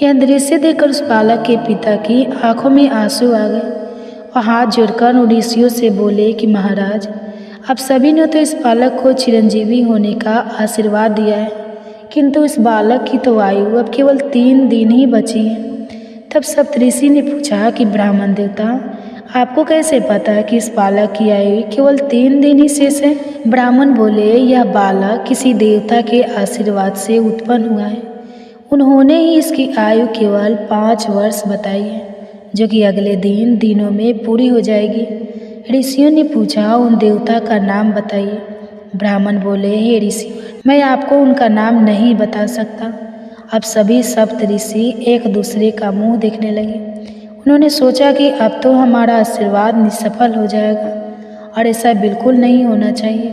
यह दृश्य देखकर उस बालक के पिता की आंखों में आंसू आ गए। वह हाथ जोड़कर उन ऋषियों से बोले कि महाराज, आप सभी ने तो इस बालक को चिरंजीवी होने का आशीर्वाद दिया है, किंतु इस बालक की तो आयु अब केवल 3 दिन ही बची है। तब सप्तऋषि ने पूछा कि ब्राह्मण देवता, आपको कैसे पता कि इस बालक की आयु केवल 3 दिन ही शेष है? ब्राह्मण बोले, यह बालक किसी देवता के आशीर्वाद से उत्पन्न हुआ है। उन्होंने ही इसकी आयु केवल 5 वर्ष बताई है, जो कि अगले दिनों में पूरी हो जाएगी। ऋषियों ने पूछा, उन देवता का नाम बताइए। ब्राह्मण बोले, हे ऋषि, मैं आपको उनका नाम नहीं बता सकता। अब सभी सप्तऋषि एक दूसरे का मुंह देखने लगे। उन्होंने सोचा कि अब तो हमारा आशीर्वाद निष्फल हो जाएगा और ऐसा बिल्कुल नहीं होना चाहिए।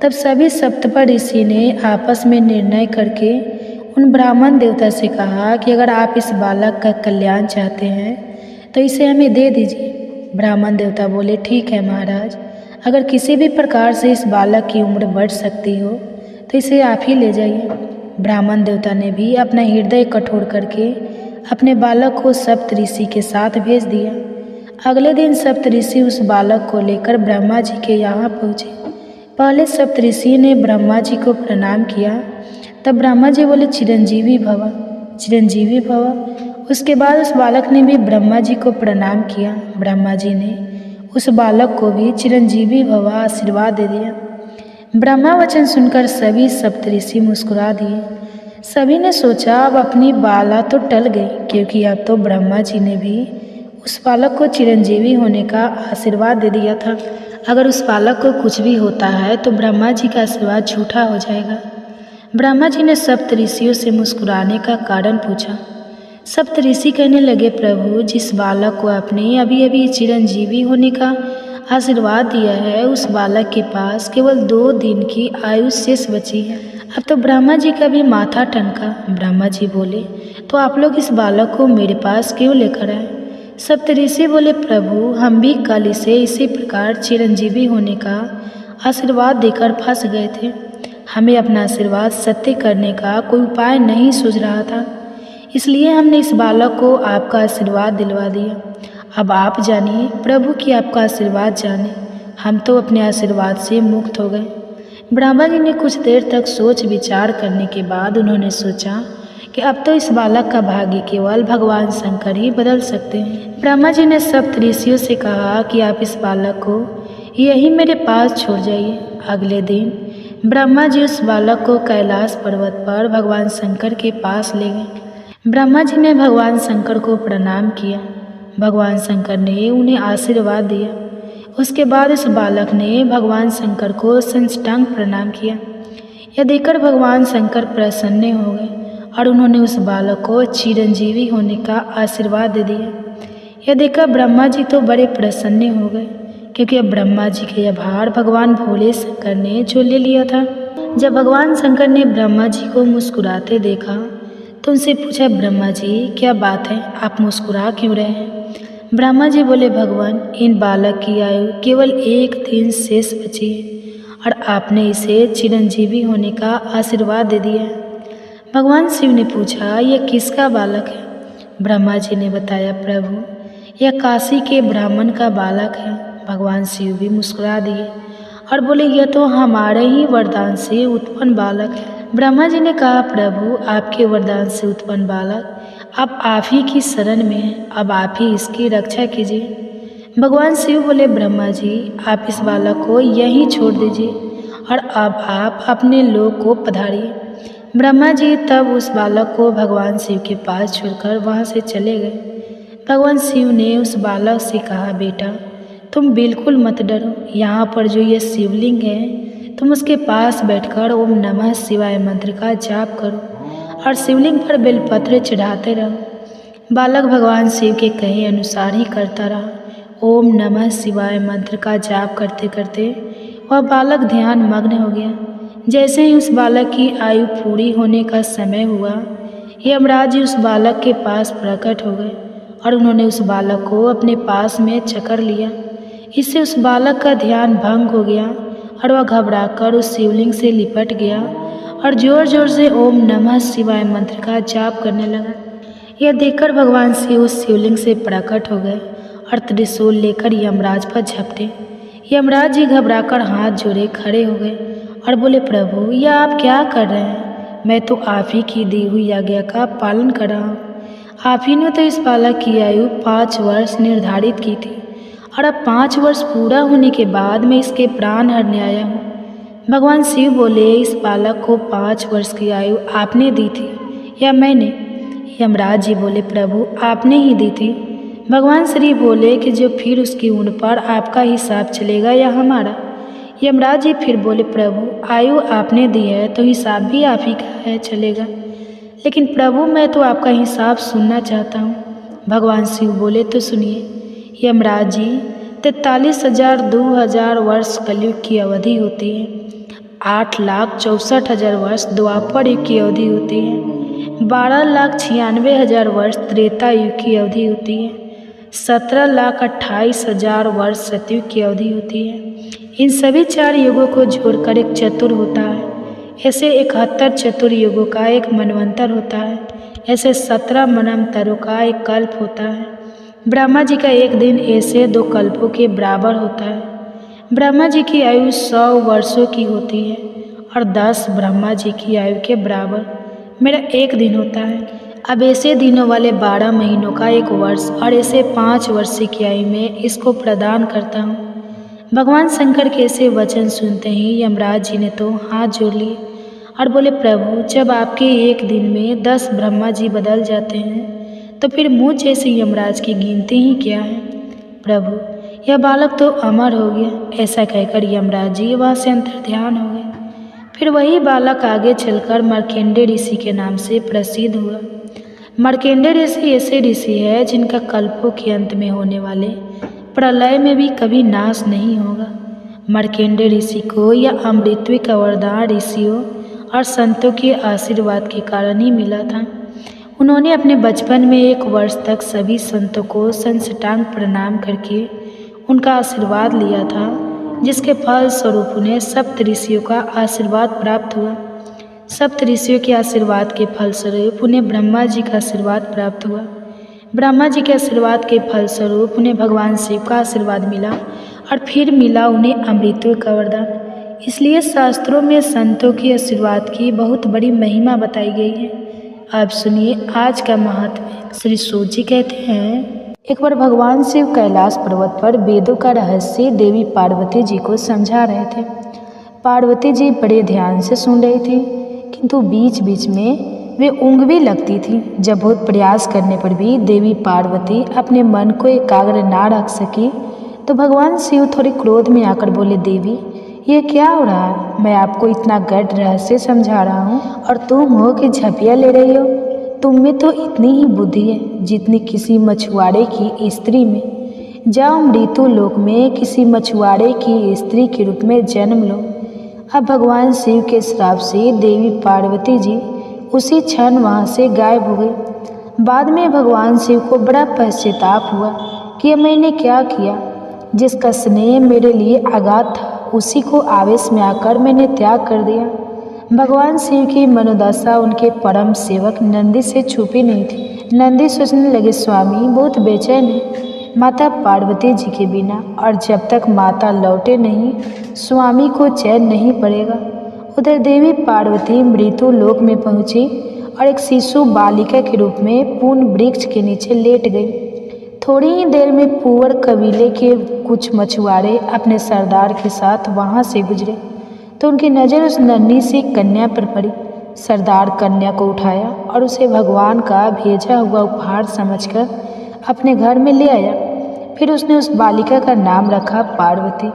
तब सभी सप्तपर ऋषि ने आपस में निर्णय करके उन ब्राह्मण देवता से कहा कि अगर आप इस बालक का कल्याण चाहते हैं तो इसे हमें दे दीजिए। ब्राह्मण देवता बोले, ठीक है महाराज, अगर किसी भी प्रकार से इस बालक की उम्र बढ़ सकती हो तो इसे आप ही ले जाइए। ब्राह्मण देवता ने भी अपना हृदय कठोर करके अपने बालक को सप्तऋषि के साथ भेज दिया। अगले दिन सप्तऋषि उस बालक को लेकर ब्रह्मा जी के यहाँ पहुँचे। पहले सप्तऋषि ने ब्रह्मा जी को प्रणाम किया। तब ब्रह्मा जी बोले, चिरंजीवी भव, चिरंजीवी भव। उसके बाद उस बालक ने भी ब्रह्मा जी को प्रणाम किया। ब्रह्मा जी ने उस बालक को भी चिरंजीवी भव आशीर्वाद दे दिया। ब्रह्मा वचन सुनकर सभी सप्तऋषि मुस्कुरा दिए। सभी ने सोचा अब अपनी बाला तो टल गई, क्योंकि अब तो ब्रह्मा जी ने भी उस बालक को चिरंजीवी होने का आशीर्वाद दे दिया था। अगर उस बालक को कुछ भी होता है तो ब्रह्मा जी का आशीर्वाद झूठा हो जाएगा। ब्रह्मा जी ने सप्तऋषियों से मुस्कुराने का कारण पूछा। सप्तऋषि कहने लगे, प्रभु, जिस बालक को आपने अभी अभी चिरंजीवी होने का आशीर्वाद दिया है, उस बालक के पास केवल 2 दिन की आयु शेष बची है। अब तो ब्रह्मा जी का भी माथा ठनका। ब्रह्मा जी बोले, तो आप लोग इस बालक को मेरे पास क्यों लेकर आए? सप्तऋषि बोले, प्रभु, हम भी कल इसे इसी प्रकार चिरंजीवी होने का आशीर्वाद देकर फंस गए थे। हमें अपना आशीर्वाद सत्य करने का कोई उपाय नहीं सूझ रहा था, इसलिए हमने इस बालक को आपका आशीर्वाद दिलवा दिया। अब आप जानिए प्रभु कि आपका आशीर्वाद जाने, हम तो अपने आशीर्वाद से मुक्त हो गए। ब्रह्मा जी ने कुछ देर तक सोच विचार करने के बाद उन्होंने सोचा कि अब तो इस बालक का भाग्य केवल भगवान शंकर ही बदल सकते हैं। ब्रह्मा जी ने सप्तऋषियों से कहा कि आप इस बालक को यही मेरे पास छोड़ जाइए। अगले दिन ब्रह्मा जी उस बालक को कैलाश पर्वत पर भगवान शंकर के पास ले गए। ब्रह्मा जी ने भगवान शंकर को प्रणाम किया। भगवान शंकर ने उन्हें आशीर्वाद दिया। उसके बाद इस बालक ने भगवान शंकर को साष्टांग प्रणाम किया। यह देखकर भगवान शंकर प्रसन्न हो गए और उन्होंने उस बालक को चिरंजीवी होने का आशीर्वाद दे दिया। यह देखकर ब्रह्मा जी तो बड़े प्रसन्न हो गए, क्योंकि अब ब्रह्मा जी के यह भार भगवान भोले शंकर ने जो ले लिया था। जब भगवान शंकर ने ब्रह्मा जी को मुस्कुराते देखा तो उनसे पूछा, ब्रह्मा जी, क्या बात है, आप मुस्कुरा क्यों रहे हैं? ब्रह्मा जी बोले, भगवान, इन बालक की आयु केवल 1 दिन शेष बची है और आपने इसे चिरंजीवी होने का आशीर्वाद दे दिया है। भगवान शिव ने पूछा, यह किसका बालक है? ब्रह्मा जी ने बताया, प्रभु, यह काशी के ब्राह्मण का बालक है। भगवान शिव भी मुस्कुरा दिए और बोले, यह तो हमारे ही वरदान से उत्पन्न बालक है। ब्रह्मा जी ने कहा, प्रभु, आपके वरदान से उत्पन्न बालक अब आप ही की शरण में है, अब आप ही इसकी रक्षा कीजिए। भगवान शिव बोले, ब्रह्मा जी, आप इस बालक को यहीं छोड़ दीजिए और अब आप अपने लोक को पधारिए। ब्रह्मा जी तब उस बालक को भगवान शिव के पास छोड़कर वहाँ से चले गए। भगवान शिव ने उस बालक से कहा, बेटा, तुम बिल्कुल मत डरो। यहाँ पर जो ये शिवलिंग है तुम उसके पास बैठकर ओम नमः शिवाय मंत्र का जाप करो और शिवलिंग पर बेलपत्र चढ़ाते रहो। बालक भगवान शिव के कहे अनुसार ही करता रहा। ओम नमः शिवाय मंत्र का जाप करते करते वह बालक ध्यान मग्न हो गया। जैसे ही उस बालक की आयु पूरी होने का समय हुआ, यमराज जी उस बालक के पास प्रकट हो गए और उन्होंने उस बालक को अपने पास में चकर लिया। इससे उस बालक का ध्यान भंग हो गया और वह घबराकर उस शिवलिंग से लिपट गया और जोर जोर से ओम नमः शिवाय मंत्र का जाप करने लगा। यह देखकर भगवान शिव उस शिवलिंग से प्रकट हो गए और त्रिशूल लेकर यमराज पर झपटे। यमराज जी घबराकर हाथ जोड़े खड़े हो गए और बोले, प्रभु यह आप क्या कर रहे हैं? मैं तो आप ही की दी हुई आज्ञा का पालन कर रहा हूँ। आप ही ने तो इस बालक की आयु 5 वर्ष निर्धारित की थी और अब 5 वर्ष पूरा होने के बाद मैं इसके प्राण हरने आया हूँ। भगवान शिव बोले, इस बालक को 5 वर्ष की आयु आपने दी थी या मैंने? यमराज जी बोले, प्रभु आपने ही दी थी। भगवान श्री बोले कि जो फिर उसकी उम्र पर आपका हिसाब चलेगा या हमारा? यमराज जी फिर बोले, प्रभु आयु आपने दी है तो हिसाब भी आप ही का है चलेगा, लेकिन प्रभु मैं तो आपका हिसाब सुनना चाहता हूँ। भगवान शिव बोले, तो सुनिए। यमराज जी 43,000 2,000 वर्ष कलयुग की अवधि होती है, 8,64,000 वर्ष द्वापर युग की अवधि होती है, 12,96,000 वर्ष त्रेता युग की अवधि होती है, 17,28,000 वर्ष सतयुग की अवधि होती है। इन सभी 4 युगों को जोड़कर एक चतुर होता है। ऐसे 71 चतुर्युगों का एक मनवंतर होता है। ऐसे 17 मनवंतरों का एक कल्प होता है। ब्रह्मा जी का एक दिन ऐसे 2 कल्पों के बराबर होता है। ब्रह्मा जी की आयु 100 वर्षों की होती है और 10 ब्रह्मा जी की आयु के बराबर मेरा एक दिन होता है। अब ऐसे दिनों वाले 12 महीनों का एक वर्ष और ऐसे 5 वर्ष की आयु में इसको प्रदान करता हूँ। भगवान शंकर के ऐसे वचन सुनते ही यमराज जी ने तो हाथ जोड़ लिए और बोले, प्रभु जब आपके एक दिन में 10 ब्रह्मा जी बदल जाते हैं तो फिर मुझ जैसे यमराज की गिनती ही क्या है? प्रभु यह बालक तो अमर हो गया। ऐसा कहकर यमराज जी वहाँ से अंतर्ध्यान हो गए। फिर वही बालक आगे चलकर मार्कंडेय ऋषि के नाम से प्रसिद्ध हुआ। मार्कंडेय ऋषि ऐसे ऋषि है जिनका कल्पों के अंत में होने वाले प्रलय में भी कभी नाश नहीं होगा। मार्कंडेय ऋषि को यह अमृतत्व का वरदान ऋषियों और संतों के आशीर्वाद के कारण ही मिला था। उन्होंने अपने बचपन में 1 वर्ष तक सभी संतों को संसाष्टांग प्रणाम करके उनका आशीर्वाद लिया था, जिसके फल स्वरूप उन्हें सप्त ऋषियों का आशीर्वाद प्राप्त हुआ। सप्त ऋषियों के आशीर्वाद के फलस्वरूप उन्हें ब्रह्मा जी का आशीर्वाद प्राप्त हुआ। ब्रह्मा जी के आशीर्वाद के फलस्वरूप उन्हें भगवान शिव का आशीर्वाद मिला और फिर मिला उन्हें अमृतत्व का वरदान। इसलिए शास्त्रों में संतों के आशीर्वाद की बहुत बड़ी महिमा बताई गई है। आप सुनिए आज का महात्म्य। श्री सूत जी कहते हैं, एक बार भगवान शिव कैलाश पर्वत पर वेदों का रहस्य देवी पार्वती जी को समझा रहे थे। पार्वती जी बड़े ध्यान से सुन रही थी, किंतु बीच बीच में वे ऊँग भी लगती थी। जब बहुत प्रयास करने पर भी देवी पार्वती अपने मन को एकाग्र ना रख सकी तो भगवान शिव थोड़े क्रोध में आकर बोले, देवी ये क्या हो रहा है? मैं आपको इतना गढ़ रहस्य समझा रहा हूँ और तुम हो कि झपिया ले रही हो। तुम में तो इतनी ही बुद्धि है जितनी किसी मछुआरे की स्त्री में। जाओ मृत्यु लोक में किसी मछुआरे की स्त्री के रूप में जन्म लो। अब भगवान शिव के श्राप से देवी पार्वती जी उसी क्षण वहाँ से गायब हो गई। बाद में भगवान शिव को बड़ा पश्चाताप हुआ कि मैंने क्या किया। जिसका स्नेह मेरे लिए अगाध था उसी को आवेश में आकर मैंने त्याग कर दिया। भगवान शिव की मनोदशा उनके परम सेवक नंदी से छुपी नहीं थी। नंदी सोचने लगे, स्वामी बहुत बेचैन है माता पार्वती जी के बिना, और जब तक माता लौटे नहीं स्वामी को चैन नहीं पड़ेगा। उधर देवी पार्वती मृत्यु लोक में पहुंची और एक शिशु बालिका के रूप में पूर्ण वृक्ष के नीचे लेट गई। थोड़ी ही देर में पुअर कबीले के कुछ मछुआरे अपने सरदार के साथ वहां से गुजरे तो उनकी नज़र उस नन्ही सी कन्या पर पड़ी। सरदार कन्या को उठाया और उसे भगवान का भेजा हुआ उपहार समझकर अपने घर में ले आया। फिर उसने उस बालिका का नाम रखा पार्वती।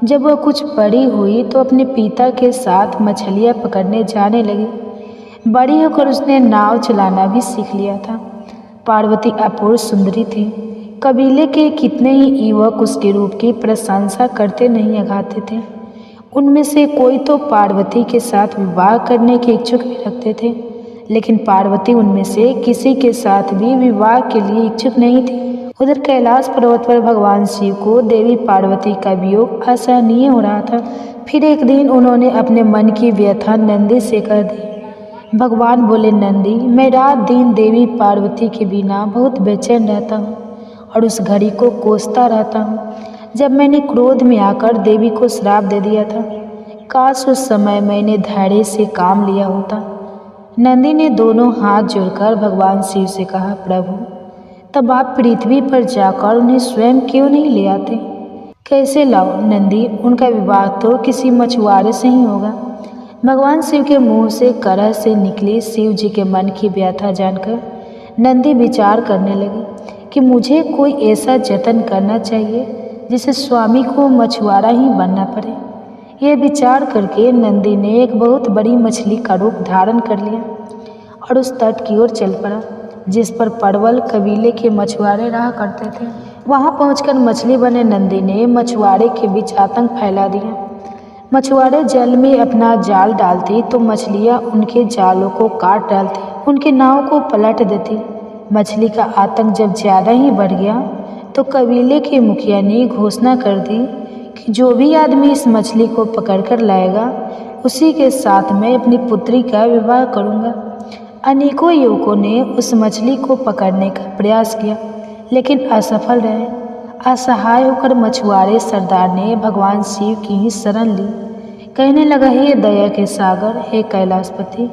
जब वह कुछ बड़ी हुई तो अपने पिता के साथ मछलियाँ पकड़ने जाने लगी। बड़ी होकर उसने नाव चलाना भी सीख लिया था। पार्वती अपूर्व सुंदरी थी। कबीले के कितने ही युवक उसके रूप की प्रशंसा करते नहीं अघाते थे। उनमें से कोई तो पार्वती के साथ विवाह करने के इच्छुक भी रखते थे, लेकिन पार्वती उनमें से किसी के साथ भी विवाह के लिए इच्छुक नहीं थी। उधर कैलाश पर्वत पर भगवान शिव को देवी पार्वती का वियोग असहनीय हो रहा था। फिर एक दिन उन्होंने अपने मन की व्यथा नंदी से कह दी। भगवान बोले, नंदी, मैं रात दिन देवी पार्वती के बिना बहुत बेचैन रहता हूँ और उस घड़ी को कोसता रहता हूँ जब मैंने क्रोध में आकर देवी को श्राप दे दिया था। काश उस समय मैंने धैर्य से काम लिया होता। नंदी ने दोनों हाथ जोड़कर भगवान शिव से कहा, प्रभु, तब आप पृथ्वी पर जाकर उन्हें स्वयं क्यों नहीं ले आते? कैसे लाओ नंदी, उनका विवाह तो किसी मछुआरे से ही होगा। भगवान शिव के मुंह से करह से निकली शिव जी के मन की व्यथा जानकर नंदी विचार करने लगी कि मुझे कोई ऐसा जतन करना चाहिए जिसे स्वामी को मछुआरा ही बनना पड़े। यह विचार करके नंदी ने एक बहुत बड़ी मछली का रूप धारण कर लिया और उस तट की ओर चल पड़ा जिस पर परवल कबीले के मछुआरे रहा करते थे। वहां पहुंचकर मछली बने नंदी ने मछुआरे के बीच आतंक फैला दिया। मछुआरे जल में अपना जाल डालती तो मछलियां उनके जालों को काट डालती, उनके नाव को पलट देती। मछली का आतंक जब ज्यादा ही बढ़ गया तो कबीले के मुखिया ने घोषणा कर दी कि जो भी आदमी इस मछली को पकड़कर लाएगा उसी के साथ मैं अपनी पुत्री का विवाह करूंगा। अनेकों युवकों ने उस मछली को पकड़ने का प्रयास किया, लेकिन असफल रहे। असहाय होकर मछुआरे सरदार ने भगवान शिव की ही शरण ली। कहने लगा, हे दया के सागर, हे कैलाशपति,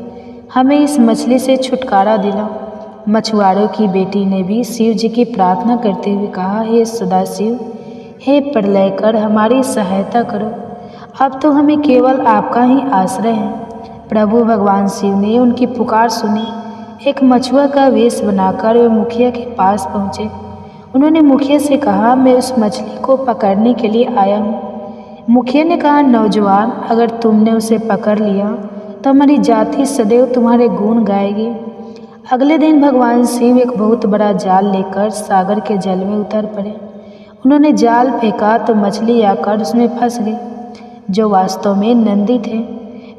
हमें इस मछली से छुटकारा दिलाओ। मछुआरों की बेटी ने भी शिव जी की प्रार्थना करते हुए कहा, हे सदाशिव, हे प्रलयकर, हमारी सहायता करो। अब तो हमें केवल आपका ही आश्रय है। प्रभु भगवान शिव ने उनकी पुकार सुनी। एक मछुआ का वेश बनाकर वे मुखिया के पास पहुँचे। उन्होंने मुखिया से कहा, मैं उस मछली को पकड़ने के लिए आया हूँ। मुखिया ने कहा, नौजवान, अगर तुमने उसे पकड़ लिया तो हमारी जाति सदैव तुम्हारे गुण गाएगी। अगले दिन भगवान शिव एक बहुत बड़ा जाल लेकर सागर के जल में उतर पड़े। उन्होंने जाल फेंका तो मछली आकर उसमें फंस गई, जो वास्तव में नंदी थे।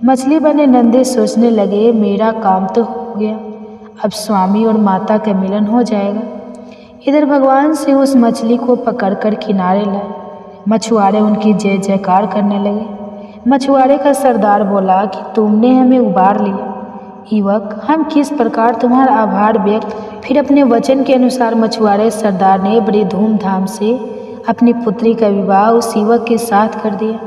मछली बने नंदी सोचने लगे, मेरा काम तो हो गया, अब स्वामी और माता का मिलन हो जाएगा। इधर भगवान शिव उस मछली को पकड़कर किनारे लाए। मछुआरे उनकी जय जयकार करने लगे। मछुआरे का सरदार बोला कि तुमने हमें उबार लिया। युवक, हम किस प्रकार तुम्हारा आभार व्यक्त। फिर अपने वचन के अनुसार मछुआरे सरदार ने बड़ी धूमधाम से अपनी पुत्री का विवाह उस युवक के साथ कर दिया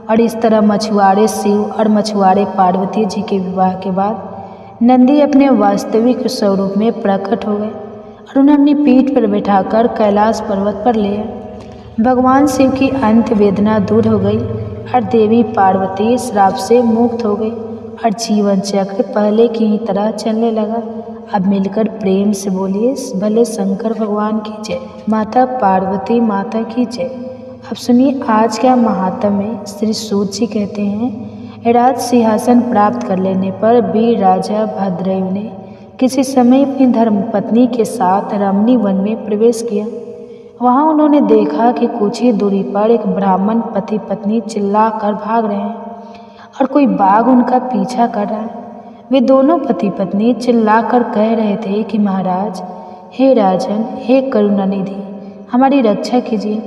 और इस तरह मछुआरे शिव और मछुआरे पार्वती जी के विवाह के बाद नंदी अपने वास्तविक स्वरूप में प्रकट हो गए और उन्हें अपनी पीठ पर बैठाकर कैलाश पर्वत पर ले आए। भगवान शिव की अंत वेदना दूर हो गई और देवी पार्वती श्राप से मुक्त हो गई और जीवन चक्र पहले की ही तरह चलने लगा। अब मिलकर प्रेम से बोलिए, भले शंकर भगवान की जय, माता पार्वती माता की जय। अब सुनिए आज का महात्म्य है। श्री सूत जी कहते हैं, राज सिंहासन प्राप्त कर लेने पर वीर राजा भद्रयु ने किसी समय अपनी धर्मपत्नी के साथ रमणी वन में प्रवेश किया। वहां उन्होंने देखा कि कुछ ही दूरी पर एक ब्राह्मण पति पत्नी चिल्लाकर भाग रहे हैं और कोई बाघ उनका पीछा कर रहा है। वे दोनों पति पत्नी चिल्लाकर कह रहे थे कि महाराज, हे राजन, हे करुणानिधि, हमारी रक्षा कीजिए,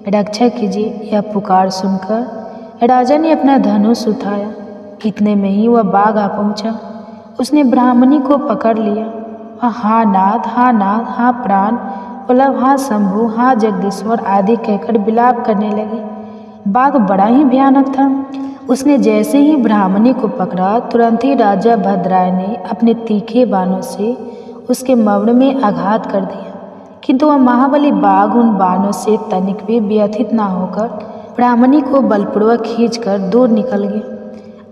रक्षा कीजिए। यह पुकार सुनकर राजा ने अपना धनुष उठाया। इतने में ही वह बाघ आ पहुंचा। उसने ब्राह्मणी को पकड़ लिया। हाँ नाथ, हाँ नाथ, हाँ प्राण, बोला, हाँ शंभु, हाँ जगदीश्वर आदि कहकर विलाप करने लगी। बाघ बड़ा ही भयानक था। उसने जैसे ही ब्राह्मणी को पकड़ा, तुरंत ही राजा भद्राय ने अपने तीखे बाणों से उसके मर्ण में आघात कर दिया, किंतु वह महाबली बाघ उन बाणों से तनिक भी व्यथित न होकर ब्राह्मणी को बलपूर्वक खींचकर दूर निकल गया।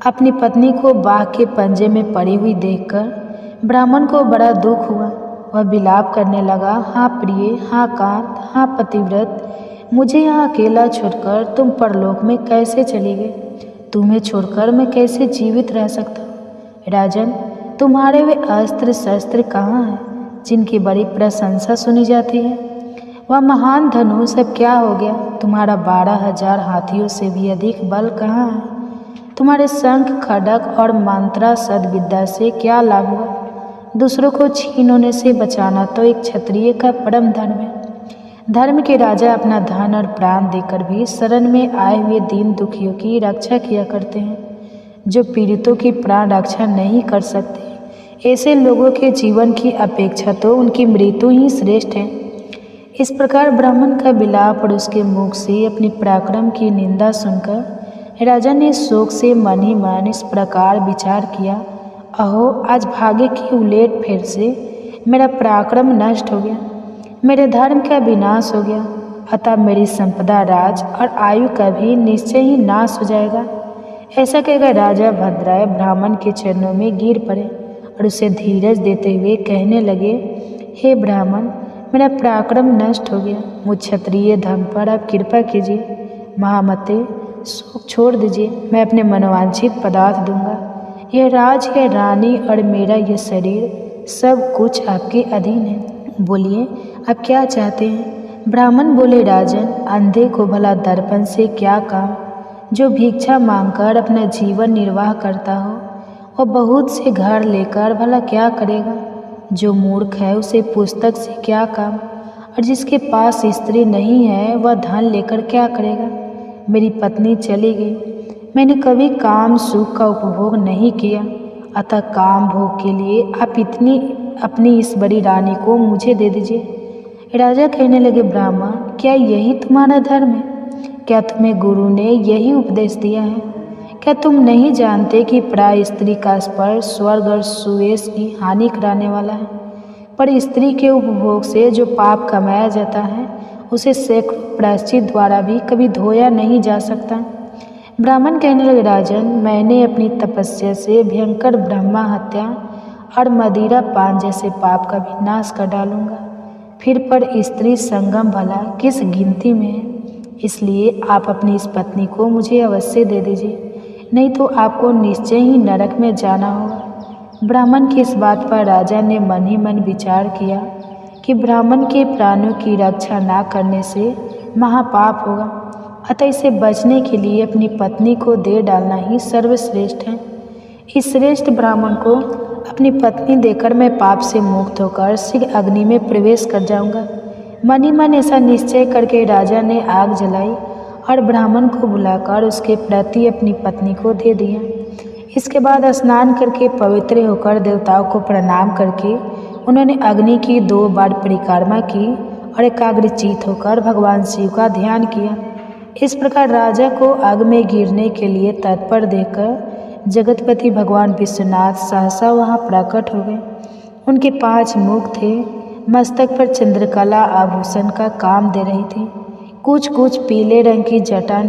अपनी पत्नी को बाघ के पंजे में पड़ी हुई देखकर ब्राह्मण को बड़ा दुख हुआ। वह विलाप करने लगा, हाँ प्रिय, हाँ कांत, हाँ पतिव्रत, मुझे यहाँ अकेला छोड़कर तुम परलोक में कैसे चली गई? तुम्हें छोड़कर मैं कैसे जीवित रह सकता हूँ? राजन, तुम्हारे वे अस्त्र शस्त्र कहाँ हैं जिनकी बड़ी प्रशंसा सुनी जाती है? वह महान धनुष अब क्या हो गया? तुम्हारा 12,000 हाथियों से भी अधिक बल कहाँ है? तुम्हारे शंख खड्ग और मंत्रासद विद्या से क्या लाभ हुआ? दूसरों को छीन होने से बचाना तो एक क्षत्रिय का परम धर्म है। धर्म के राजा अपना धन और प्राण देकर भी शरण में आए हुए दीन दुखियों की रक्षा किया करते हैं। जो पीड़ितों की प्राण रक्षा नहीं कर सकते, ऐसे लोगों के जीवन की अपेक्षा तो उनकी मृत्यु ही श्रेष्ठ है। इस प्रकार ब्राह्मण का विलाप और उसके मुख से अपनी पराक्रम की निंदा सुनकर राजा ने शोक से मन ही मन इस प्रकार विचार किया, अहो, आज भाग्य की उलट फेर से मेरा पराक्रम नष्ट हो गया, मेरे धर्म का विनाश हो गया, अतः मेरी संपदा, राज और आयु का भी निश्चय ही नाश हो जाएगा। ऐसा कहकर राजा भद्राय ब्राह्मण के चरणों में गिर पड़े और उसे धीरज देते हुए कहने लगे, हे ब्राह्मण, मेरा पराक्रम नष्ट हो गया, मुझ क्षत्रिय धर्म पर आप कृपा कीजिए। महामते, शोक छोड़ दीजिए, मैं अपने मनोवांछित पदार्थ दूंगा। यह राज, यह रानी और मेरा यह शरीर सब कुछ आपके अधीन है। बोलिए, आप क्या चाहते हैं? ब्राह्मण बोले, राजन, अंधे को भला दर्पण से क्या काम? जो भिक्षा मांगकर अपना जीवन निर्वाह करता हो वह बहुत से घर लेकर भला क्या करेगा? जो मूर्ख है उसे पुस्तक से क्या काम? और जिसके पास स्त्री नहीं है वह धन लेकर क्या करेगा? मेरी पत्नी चली गई, मैंने कभी काम सुख का उपभोग नहीं किया, अतः काम भोग के लिए आप अपनी इस बड़ी रानी को मुझे दे दीजिए। राजा कहने लगे, ब्राह्मण, क्या यही तुम्हारा धर्म है? क्या तुम्हें गुरु ने यही उपदेश दिया है? क्या तुम नहीं जानते कि पराय स्त्री का स्पर्श स्वर्ग और सुयश की हानि कराने वाला है? पर स्त्री के उपभोग से जो पाप कमाया जाता है उसे सैकड़ों प्रायश्चित द्वारा भी कभी धोया नहीं जा सकता। ब्राह्मण कहने लगे, राजन, मैंने अपनी तपस्या से भयंकर ब्रह्मा हत्या और मदिरा पान जैसे पाप का भी नाश कर डालूंगा। फिर पर स्त्री संगम भला किस गिनती में है? इसलिए आप अपनी इस पत्नी को मुझे अवश्य दे दीजिए, नहीं तो आपको निश्चय ही नरक में जाना होगा। ब्राह्मण की इस बात पर राजा ने मन ही मन विचार किया कि ब्राह्मण के प्राणों की रक्षा ना करने से महापाप होगा, अतः इसे बचने के लिए अपनी पत्नी को दे डालना ही सर्वश्रेष्ठ है। इस श्रेष्ठ ब्राह्मण को अपनी पत्नी देकर मैं पाप से मुक्त होकर शीघ्र अग्नि में प्रवेश कर जाऊंगा। मन ही मन ऐसा निश्चय करके राजा ने आग जलाई और ब्राह्मण को बुलाकर उसके प्रति अपनी पत्नी को दे दिया। इसके बाद स्नान करके पवित्र होकर देवताओं को प्रणाम करके उन्होंने अग्नि की 2 बार परिक्रमा की और एकाग्रचित होकर भगवान शिव का ध्यान किया। इस प्रकार राजा को आग में गिरने के लिए तत्पर देखकर जगतपति भगवान विश्वनाथ सहसा वहाँ प्रकट हो गए। उनके 5 मुख थे, मस्तक पर चंद्रकला आभूषण का काम दे रही थी, कुछ पीले रंग की जटा